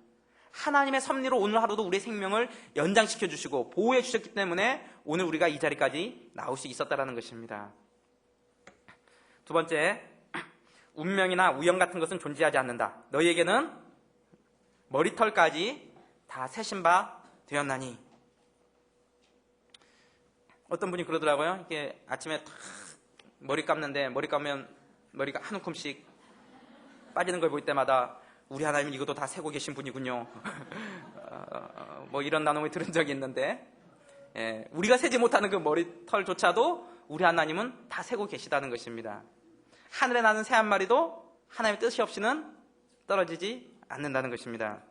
하나님의 섭리로 오늘 하루도 우리의 생명을 연장시켜 주시고 보호해 주셨기 때문에 오늘 우리가 이 자리까지 나올 수 있었다는 것입니다. 두 번째, 운명이나 우연 같은 것은 존재하지 않는다. 너희에게는 머리털까지 다 새신 바 되었나니. 어떤 분이 그러더라고요. 이렇게 아침에 탁 머리 감는데 머리 감으면 머리가 한 움큼씩 빠지는 걸 볼 때마다 우리 하나님은 이것도 다 세고 계신 분이군요. 뭐 이런 나눔을 들은 적이 있는데, 우리가 세지 못하는 그 머리털조차도 우리 하나님은 다 세고 계시다는 것입니다. 하늘에 나는 새 한 마리도 하나님의 뜻이 없이는 떨어지지 않는다는 것입니다.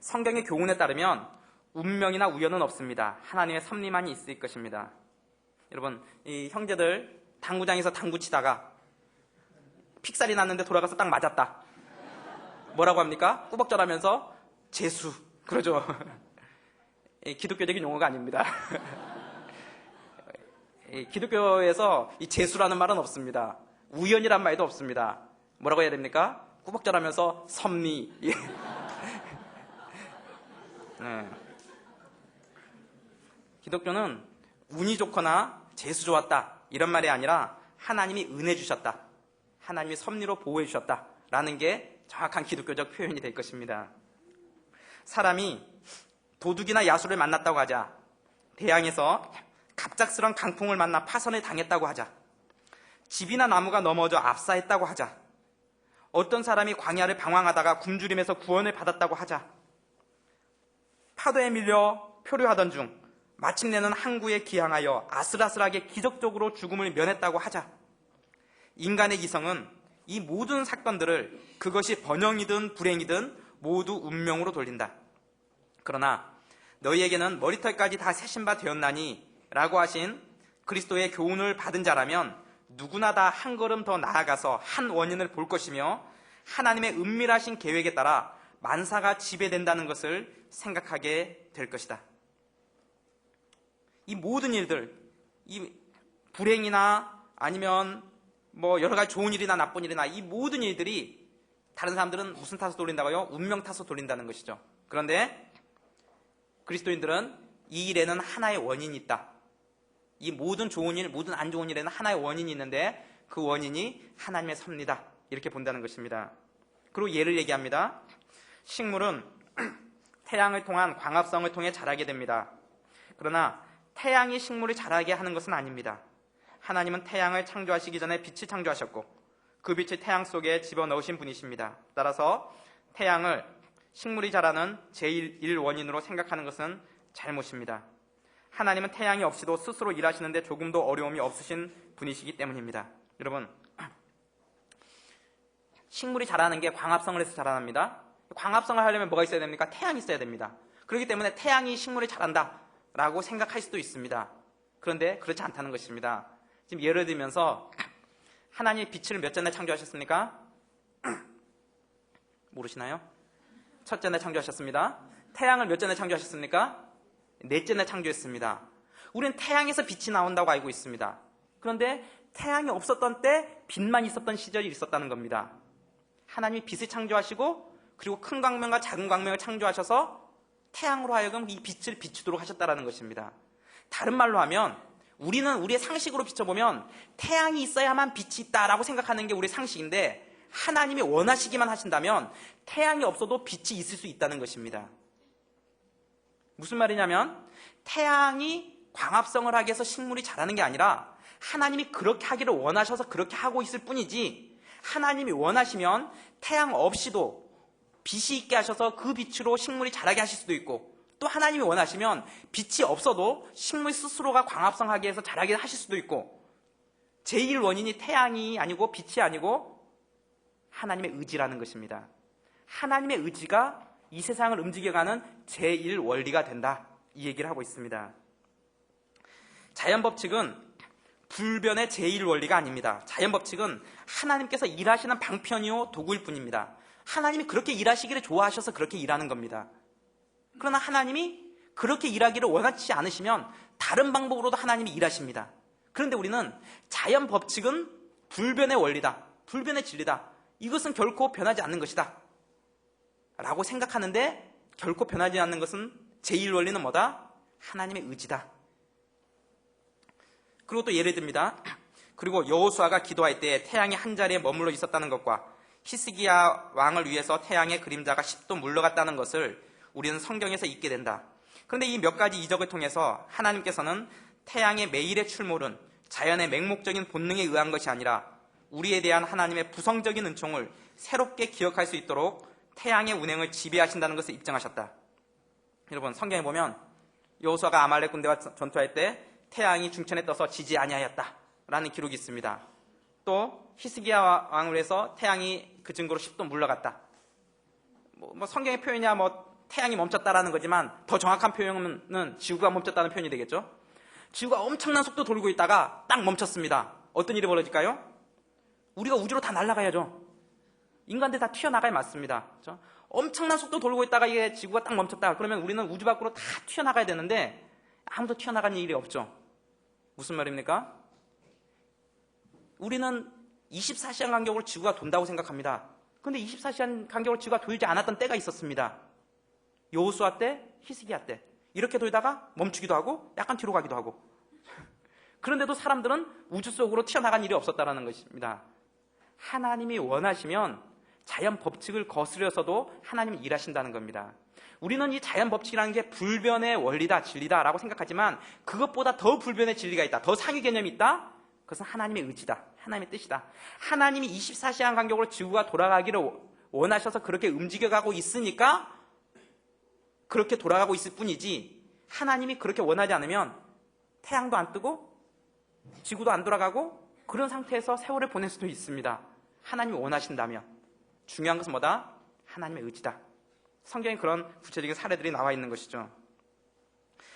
성경의 교훈에 따르면 운명이나 우연은 없습니다. 하나님의 섭리만이 있을 것입니다. 여러분, 이 형제들 당구장에서 당구 치다가 픽살이 났는데 돌아가서 딱 맞았다. 뭐라고 합니까? 꾸벅절하면서 재수 그러죠. 기독교적인 용어가 아닙니다. 기독교에서 이 재수라는 말은 없습니다. 우연이란 말도 없습니다. 뭐라고 해야 됩니까? 꾸벅절하면서 섭리. 네. 기독교는 운이 좋거나 재수 좋았다 이런 말이 아니라 하나님이 은혜 주셨다, 하나님이 섭리로 보호해 주셨다 라는 게 정확한 기독교적 표현이 될 것입니다. 사람이 도둑이나 야수를 만났다고 하자, 대양에서 갑작스런 강풍을 만나 파선을 당했다고 하자, 집이나 나무가 넘어져 압사했다고 하자, 어떤 사람이 광야를 방황하다가 굶주림에서 구원을 받았다고 하자, 파도에 밀려 표류하던 중 마침내는 항구에 기항하여 아슬아슬하게 기적적으로 죽음을 면했다고 하자, 인간의 이성은 이 모든 사건들을 그것이 번영이든 불행이든 모두 운명으로 돌린다. 그러나 너희에게는 머리털까지 다 새신 바 되었나니 라고 하신 그리스도의 교훈을 받은 자라면 누구나 다 한 걸음 더 나아가서 한 원인을 볼 것이며 하나님의 은밀하신 계획에 따라 만사가 지배된다는 것을 생각하게 될 것이다. 이 모든 일들, 이 불행이나 아니면 뭐 여러 가지 좋은 일이나 나쁜 일이나 이 모든 일들이 다른 사람들은 무슨 탓으로 돌린다고요? 운명 탓으로 돌린다는 것이죠. 그런데 그리스도인들은 이 일에는 하나의 원인이 있다. 이 모든 좋은 일, 모든 안 좋은 일에는 하나의 원인이 있는데 그 원인이 하나님의 섭리다. 이렇게 본다는 것입니다. 그리고 예를 얘기합니다. 식물은 태양을 통한 광합성을 통해 자라게 됩니다. 그러나 태양이 식물을 자라게 하는 것은 아닙니다. 하나님은 태양을 창조하시기 전에 빛을 창조하셨고 그 빛을 태양 속에 집어넣으신 분이십니다. 따라서 태양을 식물이 자라는 제1원인으로 생각하는 것은 잘못입니다. 하나님은 태양이 없이도 스스로 일하시는데 조금도 어려움이 없으신 분이시기 때문입니다. 여러분, 식물이 자라는 게 광합성을 해서 자라납니다. 광합성을 하려면 뭐가 있어야 됩니까? 태양이 있어야 됩니다. 그렇기 때문에 태양이 식물을 자란다 라고 생각할 수도 있습니다. 그런데 그렇지 않다는 것입니다. 지금 예를 들면서 하나님이 빛을 몇 전에 창조하셨습니까? 모르시나요? 첫째에 창조하셨습니다. 태양을 몇 전에 창조하셨습니까? 넷째에 창조했습니다. 우리는 태양에서 빛이 나온다고 알고 있습니다. 그런데 태양이 없었던 때 빛만 있었던 시절이 있었다는 겁니다. 하나님이 빛을 창조하시고 그리고 큰 광명과 작은 광명을 창조하셔서 태양으로 하여금 이 빛을 비추도록 하셨다는 것입니다. 다른 말로 하면 우리는 우리의 상식으로 비춰보면 태양이 있어야만 빛이 있다라고 생각하는 게 우리의 상식인데 하나님이 원하시기만 하신다면 태양이 없어도 빛이 있을 수 있다는 것입니다. 무슨 말이냐면 태양이 광합성을 하게 해서 식물이 자라는 게 아니라 하나님이 그렇게 하기를 원하셔서 그렇게 하고 있을 뿐이지 하나님이 원하시면 태양 없이도 빛이 있게 하셔서 그 빛으로 식물이 자라게 하실 수도 있고, 또 하나님이 원하시면 빛이 없어도 식물 스스로가 광합성하게 해서 자라게 하실 수도 있고, 제1 원인이 태양이 아니고 빛이 아니고 하나님의 의지라는 것입니다. 하나님의 의지가 이 세상을 움직여가는 제1 원리가 된다, 이 얘기를 하고 있습니다. 자연법칙은 불변의 제1 원리가 아닙니다. 자연법칙은 하나님께서 일하시는 방편이요 도구일 뿐입니다. 하나님이 그렇게 일하시기를 좋아하셔서 그렇게 일하는 겁니다. 그러나 하나님이 그렇게 일하기를 원하지 않으시면 다른 방법으로도 하나님이 일하십니다. 그런데 우리는 자연법칙은 불변의 원리다, 불변의 진리다, 이것은 결코 변하지 않는 것이다 라고 생각하는데, 결코 변하지 않는 것은 제1 원리는 뭐다? 하나님의 의지다. 그리고 또 예를 듭니다. 그리고 여호수아가 기도할 때 태양이 한 자리에 머물러 있었다는 것과 히스기야 왕을 위해서 태양의 그림자가 10도 물러갔다는 것을 우리는 성경에서 읽게 된다. 그런데 이 몇 가지 이적을 통해서 하나님께서는 태양의 매일의 출몰은 자연의 맹목적인 본능에 의한 것이 아니라 우리에 대한 하나님의 부성적인 은총을 새롭게 기억할 수 있도록 태양의 운행을 지배하신다는 것을 입증하셨다. 여러분, 성경에 보면 여호수아가 아말렉 군대와 전투할 때 태양이 중천에 떠서 지지 아니하였다 라는 기록이 있습니다. 또 히스기야 왕을 위해서 태양이 그 증거로 10도 물러갔다. 뭐 성경의 표현이야 태양이 멈췄다라는 거지만 더 정확한 표현은 지구가 멈췄다는 표현이 되겠죠. 지구가 엄청난 속도 돌고 있다가 딱 멈췄습니다. 어떤 일이 벌어질까요? 우리가 우주로 다 날아가야죠. 인간들 다 튀어나가야 맞습니다. 그렇죠? 엄청난 속도 돌고 있다가 이게 지구가 딱 멈췄다. 그러면 우리는 우주 밖으로 다 튀어나가야 되는데 아무도 튀어나가는 일이 없죠. 무슨 말입니까? 우리는 24시간 간격으로 지구가 돈다고 생각합니다. 그런데 24시간 간격으로 지구가 돌지 않았던 때가 있었습니다. 여호수아 때, 히스기야 때. 이렇게 돌다가 멈추기도 하고 약간 뒤로 가기도 하고. 그런데도 사람들은 우주 속으로 튀어나간 일이 없었다는 것입니다. 하나님이 원하시면 자연 법칙을 거스려서도 하나님이 일하신다는 겁니다. 우리는 이 자연 법칙이라는 게 불변의 원리다, 진리다라고 생각하지만 그것보다 더 불변의 진리가 있다, 더 상위 개념이 있다. 그것은 하나님의 의지다, 하나님의 뜻이다. 하나님이 24시간 간격으로 지구가 돌아가기를 원하셔서 그렇게 움직여가고 있으니까 그렇게 돌아가고 있을 뿐이지, 하나님이 그렇게 원하지 않으면 태양도 안 뜨고 지구도 안 돌아가고 그런 상태에서 세월을 보낼 수도 있습니다. 하나님이 원하신다면. 중요한 것은 뭐다? 하나님의 의지다. 성경에 그런 구체적인 사례들이 나와 있는 것이죠.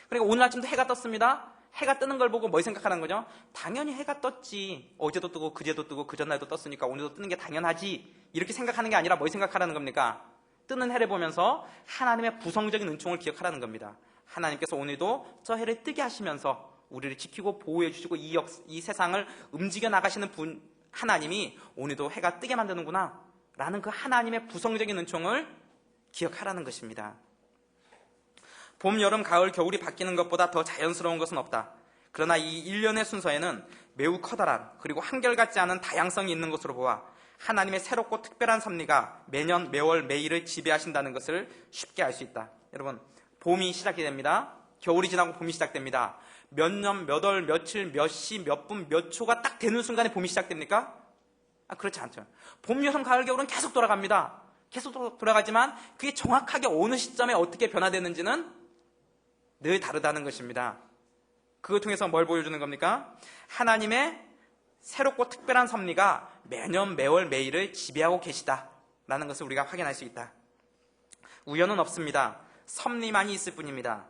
그러니까 오늘 아침도 해가 떴습니다. 해가 뜨는 걸 보고 뭘 생각하는 거죠? 당연히 해가 떴지. 어제도 뜨고 그제도 뜨고 그전날도 떴으니까 오늘도 뜨는 게 당연하지. 이렇게 생각하는 게 아니라 뭘 생각하라는 겁니까? 뜨는 해를 보면서 하나님의 부성적인 은총을 기억하라는 겁니다. 하나님께서 오늘도 저 해를 뜨게 하시면서 우리를 지키고 보호해 주시고 이 세상을 움직여 나가시는 분 하나님이 오늘도 해가 뜨게 만드는구나 라는 그 하나님의 부성적인 은총을 기억하라는 것입니다. 봄, 여름, 가을, 겨울이 바뀌는 것보다 더 자연스러운 것은 없다. 그러나 이 1년의 순서에는 매우 커다란 그리고 한결같지 않은 다양성이 있는 것으로 보아 하나님의 새롭고 특별한 섭리가 매년 매월 매일을 지배하신다는 것을 쉽게 알 수 있다. 여러분, 봄이 시작이 됩니다. 겨울이 지나고 봄이 시작됩니다. 몇 년, 몇 월, 며칠, 몇 시, 몇 분, 몇 초가 딱 되는 순간에 봄이 시작됩니까? 그렇지 않죠. 봄, 여름, 가을, 겨울은 계속 돌아갑니다. 계속 돌아가지만 그게 정확하게 어느 시점에 어떻게 변화되는지는 늘 다르다는 것입니다. 그걸 통해서 뭘 보여주는 겁니까? 하나님의 새롭고 특별한 섭리가 매년 매월 매일을 지배하고 계시다라는 것을 우리가 확인할 수 있다. 우연은 없습니다. 섭리만이 있을 뿐입니다.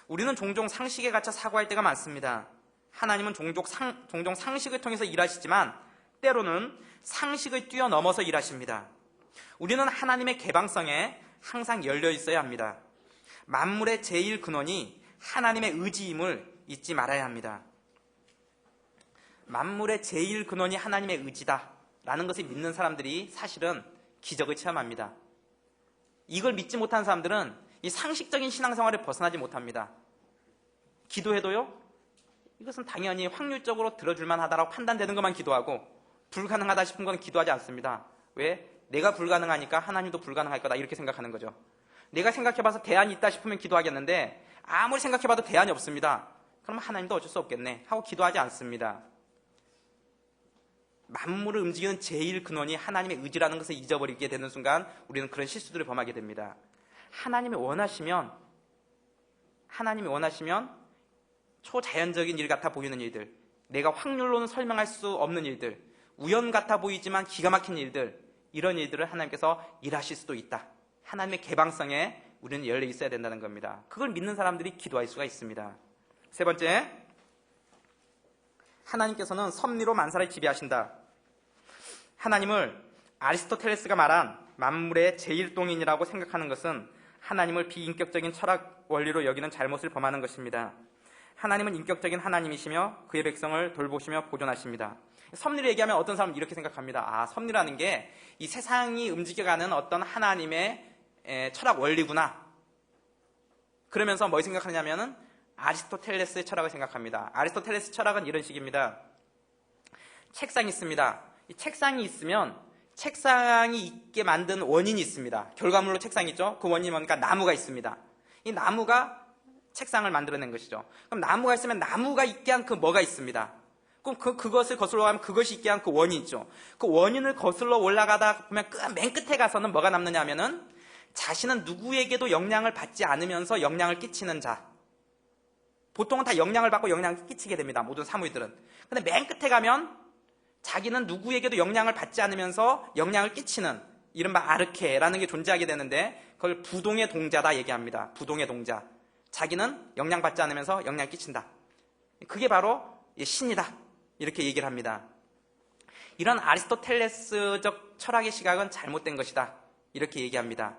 우리는 종종 상식에 갇혀 사고할 때가 많습니다. 하나님은 종종 상식을 통해서 일하시지만 때로는 상식을 뛰어넘어서 일하십니다. 우리는 하나님의 개방성에 항상 열려 있어야 합니다. 만물의 제일 근원이 하나님의 의지임을 잊지 말아야 합니다. 만물의 제일 근원이 하나님의 의지다라는 것을 믿는 사람들이 사실은 기적을 체험합니다. 이걸 믿지 못한 사람들은 이 상식적인 신앙생활을 벗어나지 못합니다. 기도해도요, 이것은 당연히 확률적으로 들어줄만 하다라고 판단되는 것만 기도하고 불가능하다 싶은 건 기도하지 않습니다. 왜? 내가 불가능하니까 하나님도 불가능할 거다 이렇게 생각하는 거죠. 내가 생각해봐서 대안이 있다 싶으면 기도하겠는데 아무리 생각해봐도 대안이 없습니다. 그러면 하나님도 어쩔 수 없겠네 하고 기도하지 않습니다. 만물을 움직이는 제일 근원이 하나님의 의지라는 것을 잊어버리게 되는 순간 우리는 그런 실수들을 범하게 됩니다. 하나님이 원하시면 초자연적인 일 같아 보이는 일들, 내가 확률로는 설명할 수 없는 일들, 우연 같아 보이지만 기가 막힌 일들, 이런 일들을 하나님께서 일하실 수도 있다. 하나님의 개방성에 우리는 열려 있어야 된다는 겁니다. 그걸 믿는 사람들이 기도할 수가 있습니다. 세 번째, 하나님께서는 섭리로 만사를 지배하신다. 하나님을 아리스토텔레스가 말한 만물의 제1동인이라고 생각하는 것은 하나님을 비인격적인 철학 원리로 여기는 잘못을 범하는 것입니다. 하나님은 인격적인 하나님이시며 그의 백성을 돌보시며 보존하십니다. 섭리를 얘기하면 어떤 사람은 이렇게 생각합니다. 섭리라는 게 이 세상이 움직여가는 어떤 하나님의 철학 원리구나. 그러면서 뭘 생각하냐면은 아리스토텔레스의 철학을 생각합니다. 아리스토텔레스 철학은 이런 식입니다. 책상이 있습니다. 이 책상이 있으면 책상이 있게 만든 원인이 있습니다. 결과물로 책상이 있죠. 그 원인이 뭔가 나무가 있습니다. 이 나무가 책상을 만들어낸 것이죠. 그럼 나무가 있으면 나무가 있게 한 그 뭐가 있습니다. 그럼 그것을 거슬러 가면 그것이 있게 한 그 원이 있죠. 그 원인을 거슬러 올라가다 보면 맨 끝에 가서는 뭐가 남느냐 하면은 자신은 누구에게도 영향을 받지 않으면서 영향을 끼치는 자. 보통은 다 영향을 받고 영향을 끼치게 됩니다. 모든 사무들은. 근데 맨 끝에 가면 자기는 누구에게도 영향을 받지 않으면서 영향을 끼치는 이른바 아르케라는 게 존재하게 되는데 그걸 부동의 동자다 얘기합니다. 부동의 동자. 자기는 영향받지 않으면서 영향을 끼친다. 그게 바로 신이다. 이렇게 얘기를 합니다. 이런 아리스토텔레스적 철학의 시각은 잘못된 것이다. 이렇게 얘기합니다.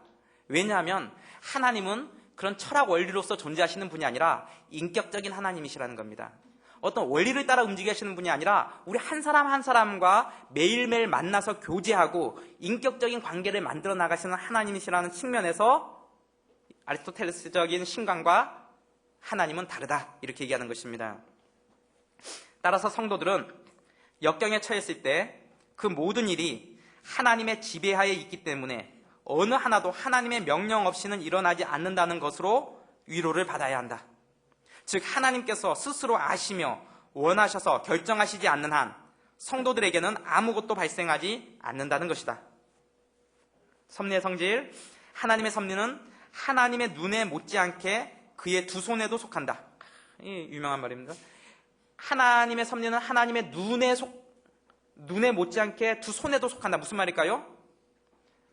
왜냐하면 하나님은 그런 철학 원리로서 존재하시는 분이 아니라 인격적인 하나님이시라는 겁니다. 어떤 원리를 따라 움직이시는 분이 아니라 우리 한 사람 한 사람과 매일매일 만나서 교제하고 인격적인 관계를 만들어 나가시는 하나님이시라는 측면에서 아리스토텔레스적인 신관과 하나님은 다르다. 이렇게 얘기하는 것입니다. 따라서 성도들은 역경에 처했을 때 그 모든 일이 하나님의 지배하에 있기 때문에 어느 하나도 하나님의 명령 없이는 일어나지 않는다는 것으로 위로를 받아야 한다. 즉 하나님께서 스스로 아시며 원하셔서 결정하시지 않는 한 성도들에게는 아무것도 발생하지 않는다는 것이다. 섭리의 성질, 하나님의 섭리는 하나님의 눈에 못지않게 그의 두 손에도 속한다. 이 유명한 말입니다. 하나님의 섭리는 하나님의 눈에 못지않게 두 손에도 속한다. 무슨 말일까요?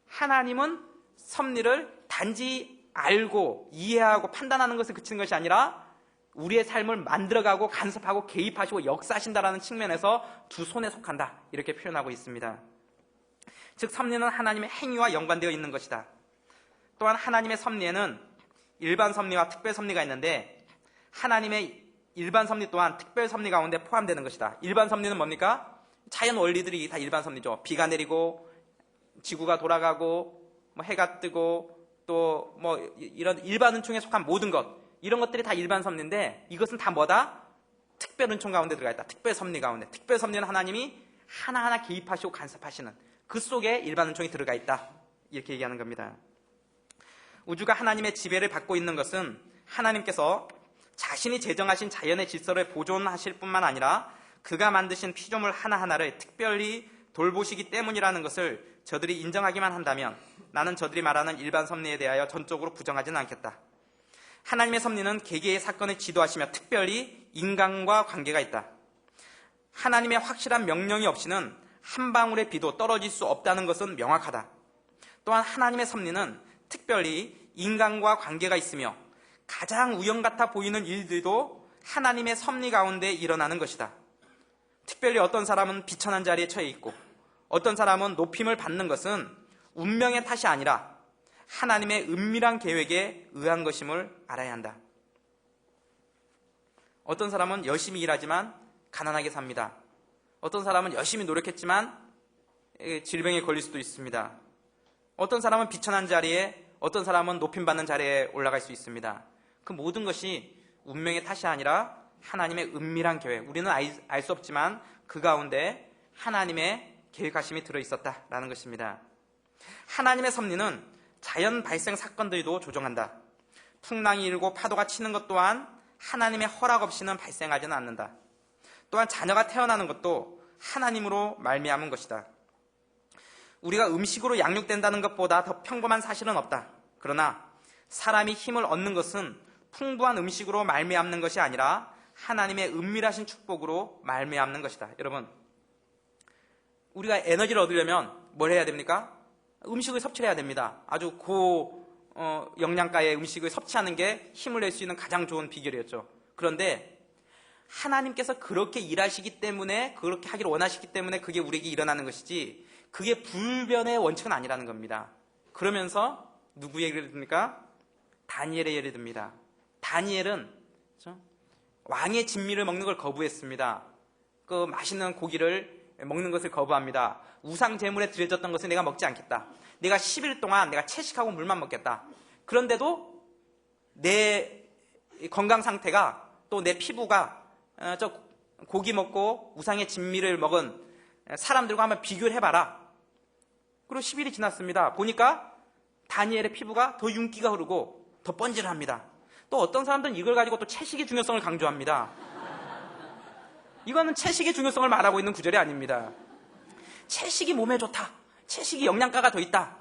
하나님은 섭리를 단지 알고 이해하고 판단하는 것에 그치는 것이 아니라 우리의 삶을 만들어가고 간섭하고 개입하시고 역사하신다라는 측면에서 두 손에 속한다. 이렇게 표현하고 있습니다. 즉 섭리는 하나님의 행위와 연관되어 있는 것이다. 또한 하나님의 섭리에는 일반 섭리와 특별 섭리가 있는데 하나님의 일반 섭리 또한 특별 섭리 가운데 포함되는 것이다. 일반 섭리는 뭡니까? 자연 원리들이 다 일반 섭리죠. 비가 내리고 지구가 돌아가고 해가 뜨고 또 이런 일반 은총에 속한 모든 것, 이런 것들이 다 일반 섭리인데 이것은 다 뭐다? 특별 은총 가운데 들어가 있다. 특별 섭리 가운데. 특별 섭리는 하나님이 하나하나 개입하시고 간섭하시는 그 속에 일반 은총이 들어가 있다. 이렇게 얘기하는 겁니다. 우주가 하나님의 지배를 받고 있는 것은 하나님께서 자신이 제정하신 자연의 질서를 보존하실 뿐만 아니라 그가 만드신 피조물 하나하나를 특별히 돌보시기 때문이라는 것을 저들이 인정하기만 한다면 나는 저들이 말하는 일반 섭리에 대하여 전적으로 부정하지는 않겠다. 하나님의 섭리는 개개의 사건을 지도하시며 특별히 인간과 관계가 있다. 하나님의 확실한 명령이 없이는 한 방울의 비도 떨어질 수 없다는 것은 명확하다. 또한 하나님의 섭리는 특별히 인간과 관계가 있으며 가장 우연 같아 보이는 일들도 하나님의 섭리 가운데 일어나는 것이다. 특별히 어떤 사람은 비천한 자리에 처해 있고 어떤 사람은 높임을 받는 것은 운명의 탓이 아니라 하나님의 은밀한 계획에 의한 것임을 알아야 한다. 어떤 사람은 열심히 일하지만 가난하게 삽니다. 어떤 사람은 열심히 노력했지만 질병에 걸릴 수도 있습니다. 어떤 사람은 비천한 자리에, 어떤 사람은 높임받는 자리에 올라갈 수 있습니다. 그 모든 것이 운명의 탓이 아니라 하나님의 은밀한 계획, 우리는 알 수 없지만 그 가운데 하나님의 계획하심이 들어있었다라는 것입니다. 하나님의 섭리는 자연 발생 사건들도 조정한다. 풍랑이 일고 파도가 치는 것 또한 하나님의 허락 없이는 발생하지는 않는다. 또한 자녀가 태어나는 것도 하나님으로 말미암은 것이다. 우리가 음식으로 양육된다는 것보다 더 평범한 사실은 없다. 그러나 사람이 힘을 얻는 것은 풍부한 음식으로 말미암는 것이 아니라 하나님의 은밀하신 축복으로 말미암는 것이다. 여러분, 우리가 에너지를 얻으려면 뭘 해야 됩니까? 음식을 섭취를 해야 됩니다. 아주 영양가의 음식을 섭취하는 게 힘을 낼 수 있는 가장 좋은 비결이었죠. 그런데 하나님께서 그렇게 일하시기 때문에, 그렇게 하기를 원하시기 때문에 그게 우리에게 일어나는 것이지, 그게 불변의 원칙은 아니라는 겁니다. 그러면서 누구 예를 듭니까? 다니엘의 예를 듭니다. 다니엘은 왕의 진미를 먹는 걸 거부했습니다. 그 맛있는 고기를 먹는 것을 거부합니다. 우상 제물에 드려졌던 것을 내가 먹지 않겠다. 내가 10일 동안 내가 채식하고 물만 먹겠다. 그런데도 내 건강 상태가, 또 내 피부가 저 고기 먹고 우상의 진미를 먹은 사람들과 한번 비교를 해봐라. 그리고 10일이 지났습니다. 보니까 다니엘의 피부가 더 윤기가 흐르고 더 번질합니다. 또 어떤 사람들은 이걸 가지고 또 채식의 중요성을 강조합니다. 이거는 채식의 중요성을 말하고 있는 구절이 아닙니다. 채식이 몸에 좋다, 채식이 영양가가 더 있다,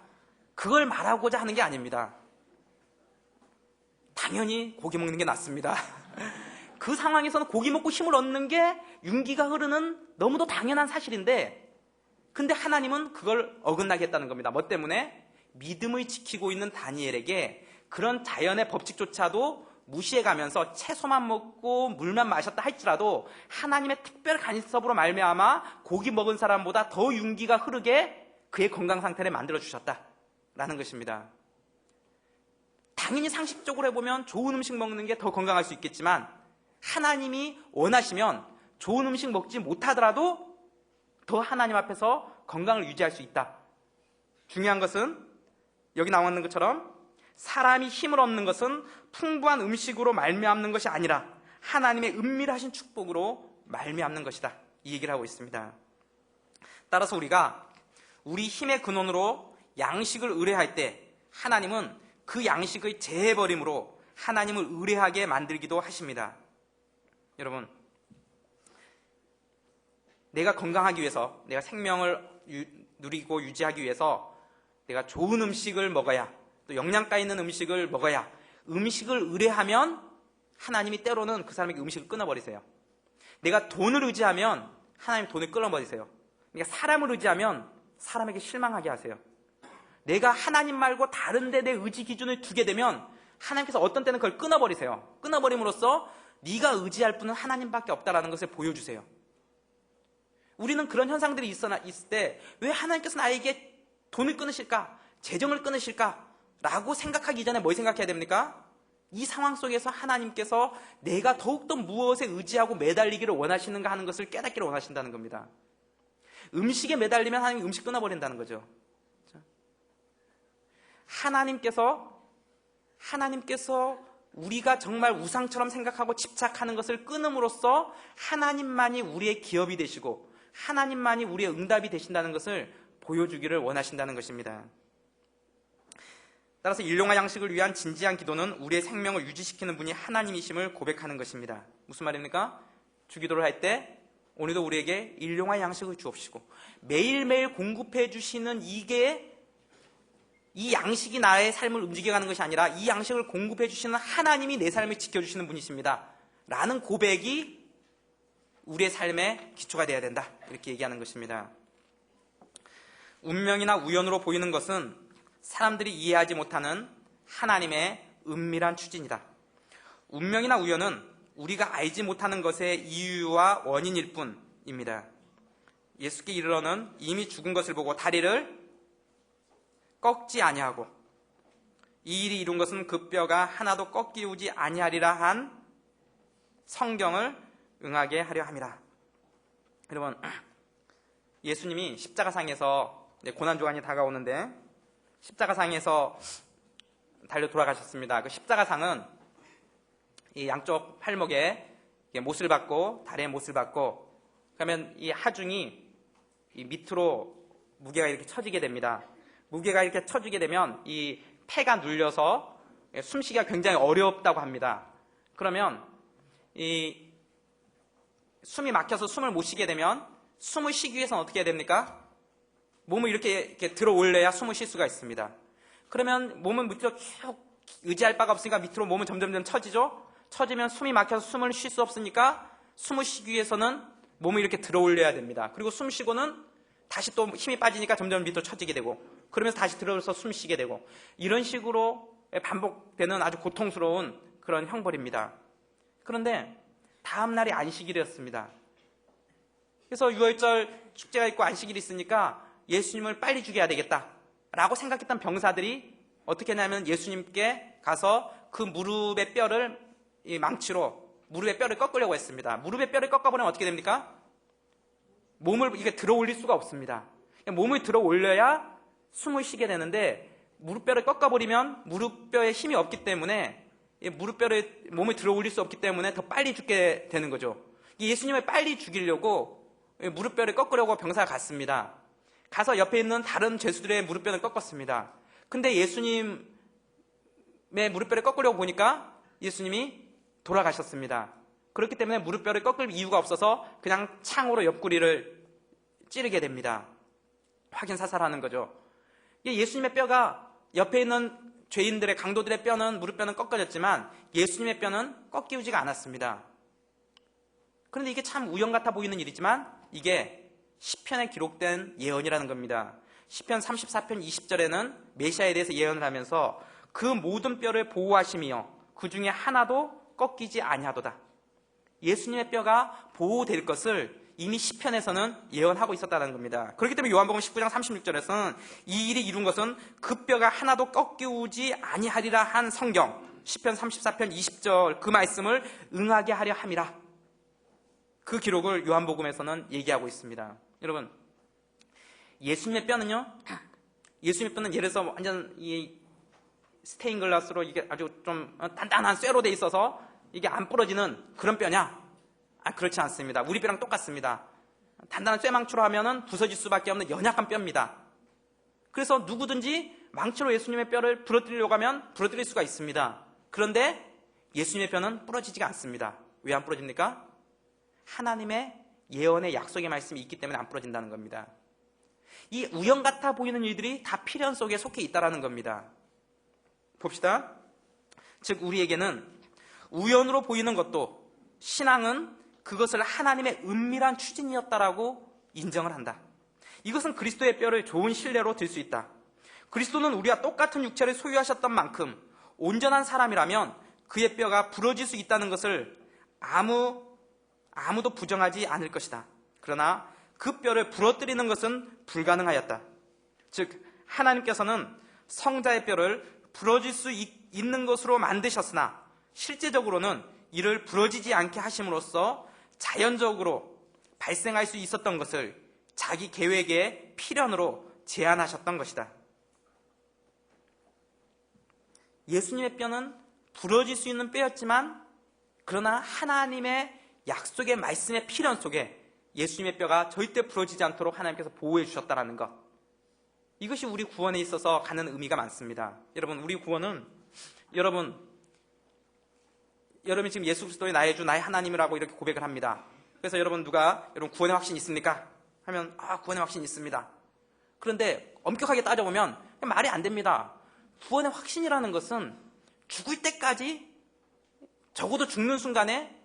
그걸 말하고자 하는 게 아닙니다. 당연히 고기 먹는 게 낫습니다. 그 상황에서는 고기 먹고 힘을 얻는 게 윤기가 흐르는 너무도 당연한 사실인데, 근데 하나님은 그걸 어긋나게 했다는 겁니다. 뭐 때문에? 믿음을 지키고 있는 다니엘에게 그런 자연의 법칙조차도 무시해가면서 채소만 먹고 물만 마셨다 할지라도 하나님의 특별 간섭으로 말미암아 고기 먹은 사람보다 더 윤기가 흐르게 그의 건강 상태를 만들어 주셨다라는 것입니다. 당연히 상식적으로 해보면 좋은 음식 먹는 게 더 건강할 수 있겠지만, 하나님이 원하시면 좋은 음식 먹지 못하더라도 더 하나님 앞에서 건강을 유지할 수 있다. 중요한 것은 여기 나와 있는 것처럼 사람이 힘을 얻는 것은 풍부한 음식으로 말미암는 것이 아니라 하나님의 은밀하신 축복으로 말미암는 것이다. 이 얘기를 하고 있습니다. 따라서 우리가 우리 힘의 근원으로 양식을 의뢰할 때 하나님은 그 양식의 재해버림으로 하나님을 의뢰하게 만들기도 하십니다. 여러분, 내가 건강하기 위해서, 내가 생명을 누리고 유지하기 위해서 내가 좋은 음식을 먹어야, 또 영양가 있는 음식을 먹어야, 음식을 의뢰하면 하나님이 때로는 그 사람에게 음식을 끊어버리세요. 내가 돈을 의지하면 하나님 돈을 끊어버리세요. 내가 사람을 의지하면 사람에게 실망하게 하세요. 내가 하나님 말고 다른 데 내 의지 기준을 두게 되면 하나님께서 어떤 때는 그걸 끊어버리세요. 끊어버림으로써 네가 의지할 분은 하나님밖에 없다라는 것을 보여주세요. 우리는 그런 현상들이 있을 때 왜 하나님께서 나에게 돈을 끊으실까? 재정을 끊으실까? 라고 생각하기 이전에 뭘 생각해야 됩니까? 이 상황 속에서 하나님께서 내가 더욱더 무엇에 의지하고 매달리기를 원하시는가 하는 것을 깨닫기를 원하신다는 겁니다. 음식에 매달리면 하나님이 음식 끊어버린다는 거죠. 하나님께서 우리가 정말 우상처럼 생각하고 집착하는 것을 끊음으로써 하나님만이 우리의 기업이 되시고 하나님만이 우리의 응답이 되신다는 것을 보여주기를 원하신다는 것입니다. 따라서 일용할 양식을 위한 진지한 기도는 우리의 생명을 유지시키는 분이 하나님이심을 고백하는 것입니다. 무슨 말입니까? 주기도를 할 때 오늘도 우리에게 일용할 양식을 주옵시고, 매일매일 공급해 주시는 이 양식이 나의 삶을 움직여가는 것이 아니라 이 양식을 공급해 주시는 하나님이 내 삶을 지켜주시는 분이십니다 라는 고백이 우리의 삶의 기초가 되어야 된다, 이렇게 얘기하는 것입니다. 운명이나 우연으로 보이는 것은 사람들이 이해하지 못하는 하나님의 은밀한 추진이다. 운명이나 우연은 우리가 알지 못하는 것의 이유와 원인일 뿐입니다. 예수께 이르러는 이미 죽은 것을 보고 다리를 꺾지 아니하고 이 일이 이룬 것은 그 뼈가 하나도 꺾이우지 아니하리라 한 성경을 응하게 하려 함이라. 여러분, 예수님이 십자가상에서 고난주간이 다가오는데 십자가상에서 달려 돌아가셨습니다. 그 십자가상은 이 양쪽 팔목에 못을 받고 다리에 못을 받고, 그러면 이 하중이 이 밑으로 무게가 이렇게 처지게 됩니다. 무게가 이렇게 처지게 되면 이 폐가 눌려서 숨쉬기가 굉장히 어렵다고 합니다. 그러면 이 숨이 막혀서 숨을 못 쉬게 되면 숨을 쉬기 위해서는 어떻게 해야 됩니까? 몸을 이렇게 들어 올려야 숨을 쉴 수가 있습니다. 그러면 몸은 밑으로 쭉 의지할 바가 없으니까 밑으로 몸은 점점 처지죠? 처지면 숨이 막혀서 숨을 쉴 수 없으니까 숨을 쉬기 위해서는 몸을 이렇게 들어 올려야 됩니다. 그리고 숨 쉬고는 다시 또 힘이 빠지니까 점점 밑으로 처지게 되고, 그러면서 다시 들어서 숨 쉬게 되고, 이런 식으로 반복되는 아주 고통스러운 그런 형벌입니다. 그런데 다음 날이 안식일이었습니다. 그래서 유월절 축제가 있고 안식일이 있으니까 예수님을 빨리 죽여야 되겠다라고 생각했던 병사들이 어떻게 했냐면 예수님께 가서 그 무릎의 뼈를 이 망치로 무릎의 뼈를 꺾으려고 했습니다. 무릎의 뼈를 꺾어버리면 어떻게 됩니까? 몸을 이게 들어 올릴 수가 없습니다. 몸을 들어 올려야 숨을 쉬게 되는데, 무릎뼈를 꺾어버리면 무릎뼈에 힘이 없기 때문에 무릎뼈를 몸을 들어 올릴 수 없기 때문에 더 빨리 죽게 되는 거죠. 예수님을 빨리 죽이려고 무릎뼈를 꺾으려고 병사가 갔습니다. 가서 옆에 있는 다른 죄수들의 무릎뼈를 꺾었습니다. 근데 예수님의 무릎뼈를 꺾으려고 보니까 예수님이 돌아가셨습니다. 그렇기 때문에 무릎뼈를 꺾을 이유가 없어서 그냥 창으로 옆구리를 찌르게 됩니다. 확인 사살하는 거죠. 예수님의 뼈가 옆에 있는 죄인들의 강도들의 뼈는 무릎뼈는 꺾어졌지만 예수님의 뼈는 꺾이지가 않았습니다. 그런데 이게 참 우연 같아 보이는 일이지만 이게 시편에 기록된 예언이라는 겁니다. 시편 34편 20절에는 메시아에 대해서 예언을 하면서 그 모든 뼈를 보호하시며 그 중에 하나도 꺾이지 아니하도다. 예수님의 뼈가 보호될 것을 이미 시편에서는 예언하고 있었다는 겁니다. 그렇기 때문에 요한복음 19장 36절에서는 이 일이 이룬 것은 그 뼈가 하나도 꺾이지 아니하리라 한 성경, 시편 34편 20절 그 말씀을 응하게 하려 함이라. 그 기록을 요한복음에서는 얘기하고 있습니다. 여러분, 예수님의 뼈는요, 예수님의 뼈는 예를 들어서 완전 이 스테인글라스로 이게 아주 좀 단단한 쇠로 돼 있어서 이게 안 부러지는 그런 뼈냐? 그렇지 않습니다. 우리 뼈랑 똑같습니다. 단단한 쇠망치로 하면은 부서질 수밖에 없는 연약한 뼈입니다. 그래서 누구든지 망치로 예수님의 뼈를 부러뜨리려고 하면 부러뜨릴 수가 있습니다. 그런데 예수님의 뼈는 부러지지가 않습니다. 왜 안 부러집니까? 하나님의 예언의 약속의 말씀이 있기 때문에 안 부러진다는 겁니다. 이 우연 같아 보이는 일들이 다 필연 속에 속해 있다는 겁니다. 봅시다. 즉 우리에게는 우연으로 보이는 것도 신앙은 그것을 하나님의 은밀한 추진이었다라고 인정을 한다. 이것은 그리스도의 뼈를 좋은 신뢰로 들 수 있다. 그리스도는 우리와 똑같은 육체를 소유하셨던 만큼 온전한 사람이라면 그의 뼈가 부러질 수 있다는 것을 아무도 부정하지 않을 것이다. 그러나 그 뼈를 부러뜨리는 것은 불가능하였다. 즉 하나님께서는 성자의 뼈를 부러질 수 있는 것으로 만드셨으나 실제적으로는 이를 부러지지 않게 하심으로써 자연적으로 발생할 수 있었던 것을 자기 계획의 필연으로 제한하셨던 것이다. 예수님의 뼈는 부러질 수 있는 뼈였지만 그러나 하나님의 약속의 말씀의 필연 속에 예수님의 뼈가 절대 부러지지 않도록 하나님께서 보호해 주셨다는 것, 이것이 우리 구원에 있어서 갖는 의미가 많습니다. 여러분, 우리 구원은 여러분이 지금 예수 그리스도의 나의 주, 나의 하나님이라고 이렇게 고백을 합니다. 그래서 여러분 구원의 확신 있습니까? 하면 구원의 확신 있습니다. 그런데 엄격하게 따져보면 말이 안 됩니다. 구원의 확신이라는 것은 죽을 때까지, 적어도 죽는 순간에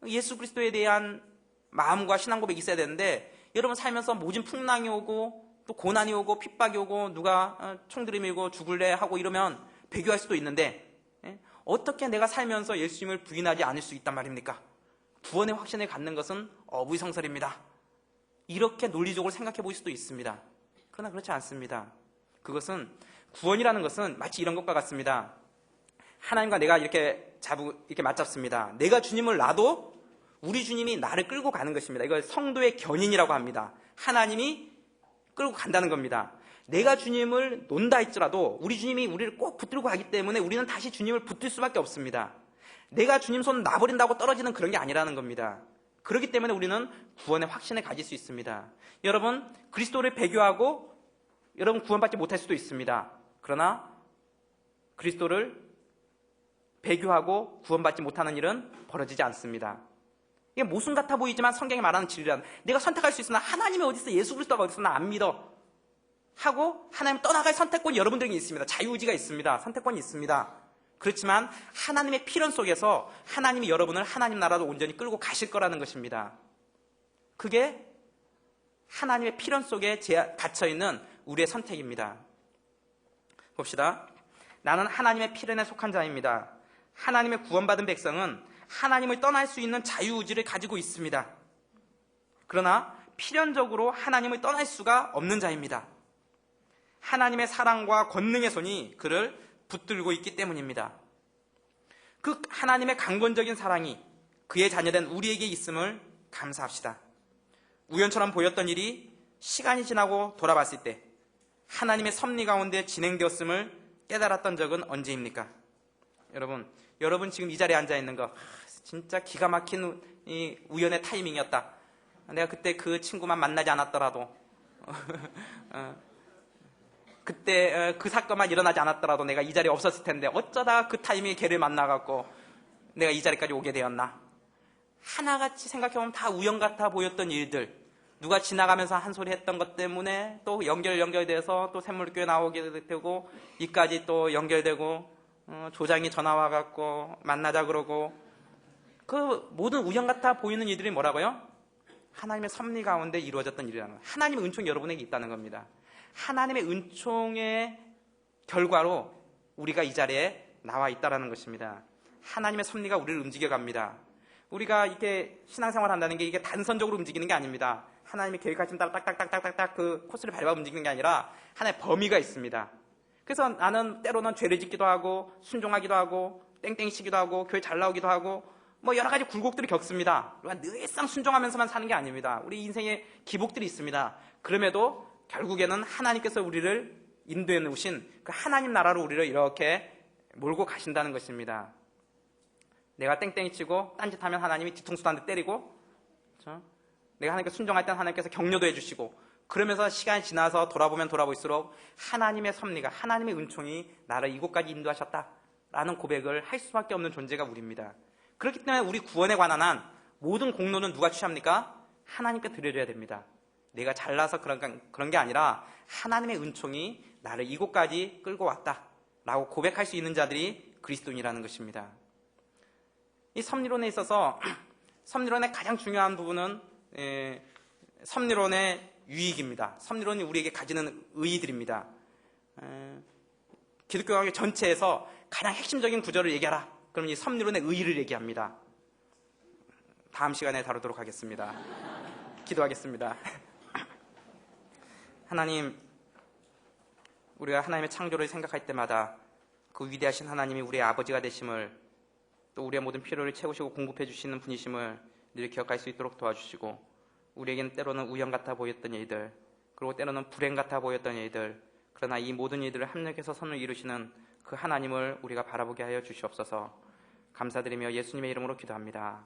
예수 그리스도에 대한 마음과 신앙 고백이 있어야 되는데, 여러분 살면서 모진 풍랑이 오고 또 고난이 오고 핍박이 오고 누가 총 들이밀고 죽을래 하고 이러면 배교할 수도 있는데, 어떻게 내가 살면서 예수님을 부인하지 않을 수 있단 말입니까? 구원의 확신을 갖는 것은 어부성설입니다. 이렇게 논리적으로 생각해 볼 수도 있습니다. 그러나 그렇지 않습니다. 그것은, 구원이라는 것은 마치 이런 것과 같습니다. 하나님과 내가 이렇게 맞잡습니다. 내가 주님을 놔도 우리 주님이 나를 끌고 가는 것입니다. 이걸 성도의 견인이라고 합니다. 하나님이 끌고 간다는 겁니다. 내가 주님을 놓는다 할지라도 우리 주님이 우리를 꼭 붙들고 가기 때문에 우리는 다시 주님을 붙들 수밖에 없습니다. 내가 주님 손 놔버린다고 떨어지는 그런 게 아니라는 겁니다. 그렇기 때문에 우리는 구원의 확신을 가질 수 있습니다. 여러분, 그리스도를 배교하고 여러분 구원받지 못할 수도 있습니다. 그러나 그리스도를 배교하고 구원받지 못하는 일은 벌어지지 않습니다. 이게 모순 같아 보이지만 성경이 말하는 진리란, 내가 선택할 수 있으나 하나님이 어디 있어, 예수 그리스도가 어디 있어, 나 안 믿어 하고 하나님 떠나갈 선택권이 여러분들에게 있습니다. 자유의지가 있습니다. 선택권이 있습니다. 그렇지만 하나님의 필연 속에서 하나님이 여러분을 하나님 나라로 온전히 끌고 가실 거라는 것입니다. 그게 하나님의 필연 속에 갇혀있는 우리의 선택입니다. 봅시다. 나는 하나님의 필연에 속한 자입니다. 하나님의 구원받은 백성은 하나님을 떠날 수 있는 자유의지를 가지고 있습니다. 그러나 필연적으로 하나님을 떠날 수가 없는 자입니다. 하나님의 사랑과 권능의 손이 그를 붙들고 있기 때문입니다. 그 하나님의 강권적인 사랑이 그의 자녀된 우리에게 있음을 감사합시다. 우연처럼 보였던 일이 시간이 지나고 돌아봤을 때 하나님의 섭리 가운데 진행되었음을 깨달았던 적은 언제입니까? 여러분 지금 이 자리에 앉아있는 거 진짜 기가 막힌 이 우연의 타이밍이었다. 내가 그때 그 친구만 만나지 않았더라도 그때 그 사건만 일어나지 않았더라도 내가 이 자리에 없었을 텐데 어쩌다 그 타이밍에 걔를 만나갖고 내가 이 자리까지 오게 되었나. 하나같이 생각해보면 다 우연 같아 보였던 일들, 누가 지나가면서 한 소리 했던 것 때문에 또 연결돼서 또 샘물교회 나오게 되고 이까지 또 연결되고 조장이 전화 와갖고 만나자 그러고, 그 모든 우연 같아 보이는 일들이 뭐라고요? 하나님의 섭리 가운데 이루어졌던 일이라는 거예요. 하나님의 은총이 여러분에게 있다는 겁니다. 하나님의 은총의 결과로 우리가 이 자리에 나와 있다는 것입니다. 하나님의 섭리가 우리를 움직여갑니다. 우리가 이렇게 신앙생활 한다는 게 이게 단선적으로 움직이는 게 아닙니다. 하나님의 계획하신 따라 딱딱딱딱딱 그 코스를 밟아 움직이는 게 아니라 하나의 범위가 있습니다. 그래서 나는 때로는 죄를 짓기도 하고 순종하기도 하고 땡땡이 치기도 하고 교회 잘 나오기도 하고 뭐 여러 가지 굴곡들을 겪습니다. 늘상 순종하면서만 사는 게 아닙니다. 우리 인생에 기복들이 있습니다. 그럼에도 결국에는 하나님께서 우리를 인도해 놓으신 그 하나님 나라로 우리를 이렇게 몰고 가신다는 것입니다. 내가 땡땡이 치고 딴짓하면 하나님이 뒤통수도 한 대 때리고, 그렇죠? 내가 하나님께 순종할 때는 하나님께서 격려도 해주시고, 그러면서 시간이 지나서 돌아보면 돌아볼수록 하나님의 섭리가, 하나님의 은총이 나를 이곳까지 인도하셨다라는 고백을 할 수밖에 없는 존재가 우리입니다. 그렇기 때문에 우리 구원에 관한 한 모든 공로는 누가 취합니까? 하나님께 드려줘야 됩니다. 내가 잘나서 그런 게 아니라 하나님의 은총이 나를 이곳까지 끌고 왔다라고 고백할 수 있는 자들이 그리스도인이라는 것입니다. 이 섭리론에 있어서 섭리론의 가장 중요한 부분은 섭리론의 유익입니다. 섭리론이 우리에게 가지는 의의들입니다. 기독교학의 전체에서 가장 핵심적인 구절을 얘기하라. 그럼 이 섭리론의 의의를 얘기합니다. 다음 시간에 다루도록 하겠습니다. 기도하겠습니다. 하나님, 우리가 하나님의 창조를 생각할 때마다 그 위대하신 하나님이 우리의 아버지가 되심을, 또 우리의 모든 필요를 채우시고 공급해 주시는 분이심을 늘 기억할 수 있도록 도와주시고, 우리에게는 때로는 우연 같아 보였던 일들, 그리고 때로는 불행 같아 보였던 일들, 그러나 이 모든 일들을 합력해서 선을 이루시는 그 하나님을 우리가 바라보게 하여 주시옵소서. 감사드리며 예수님의 이름으로 기도합니다.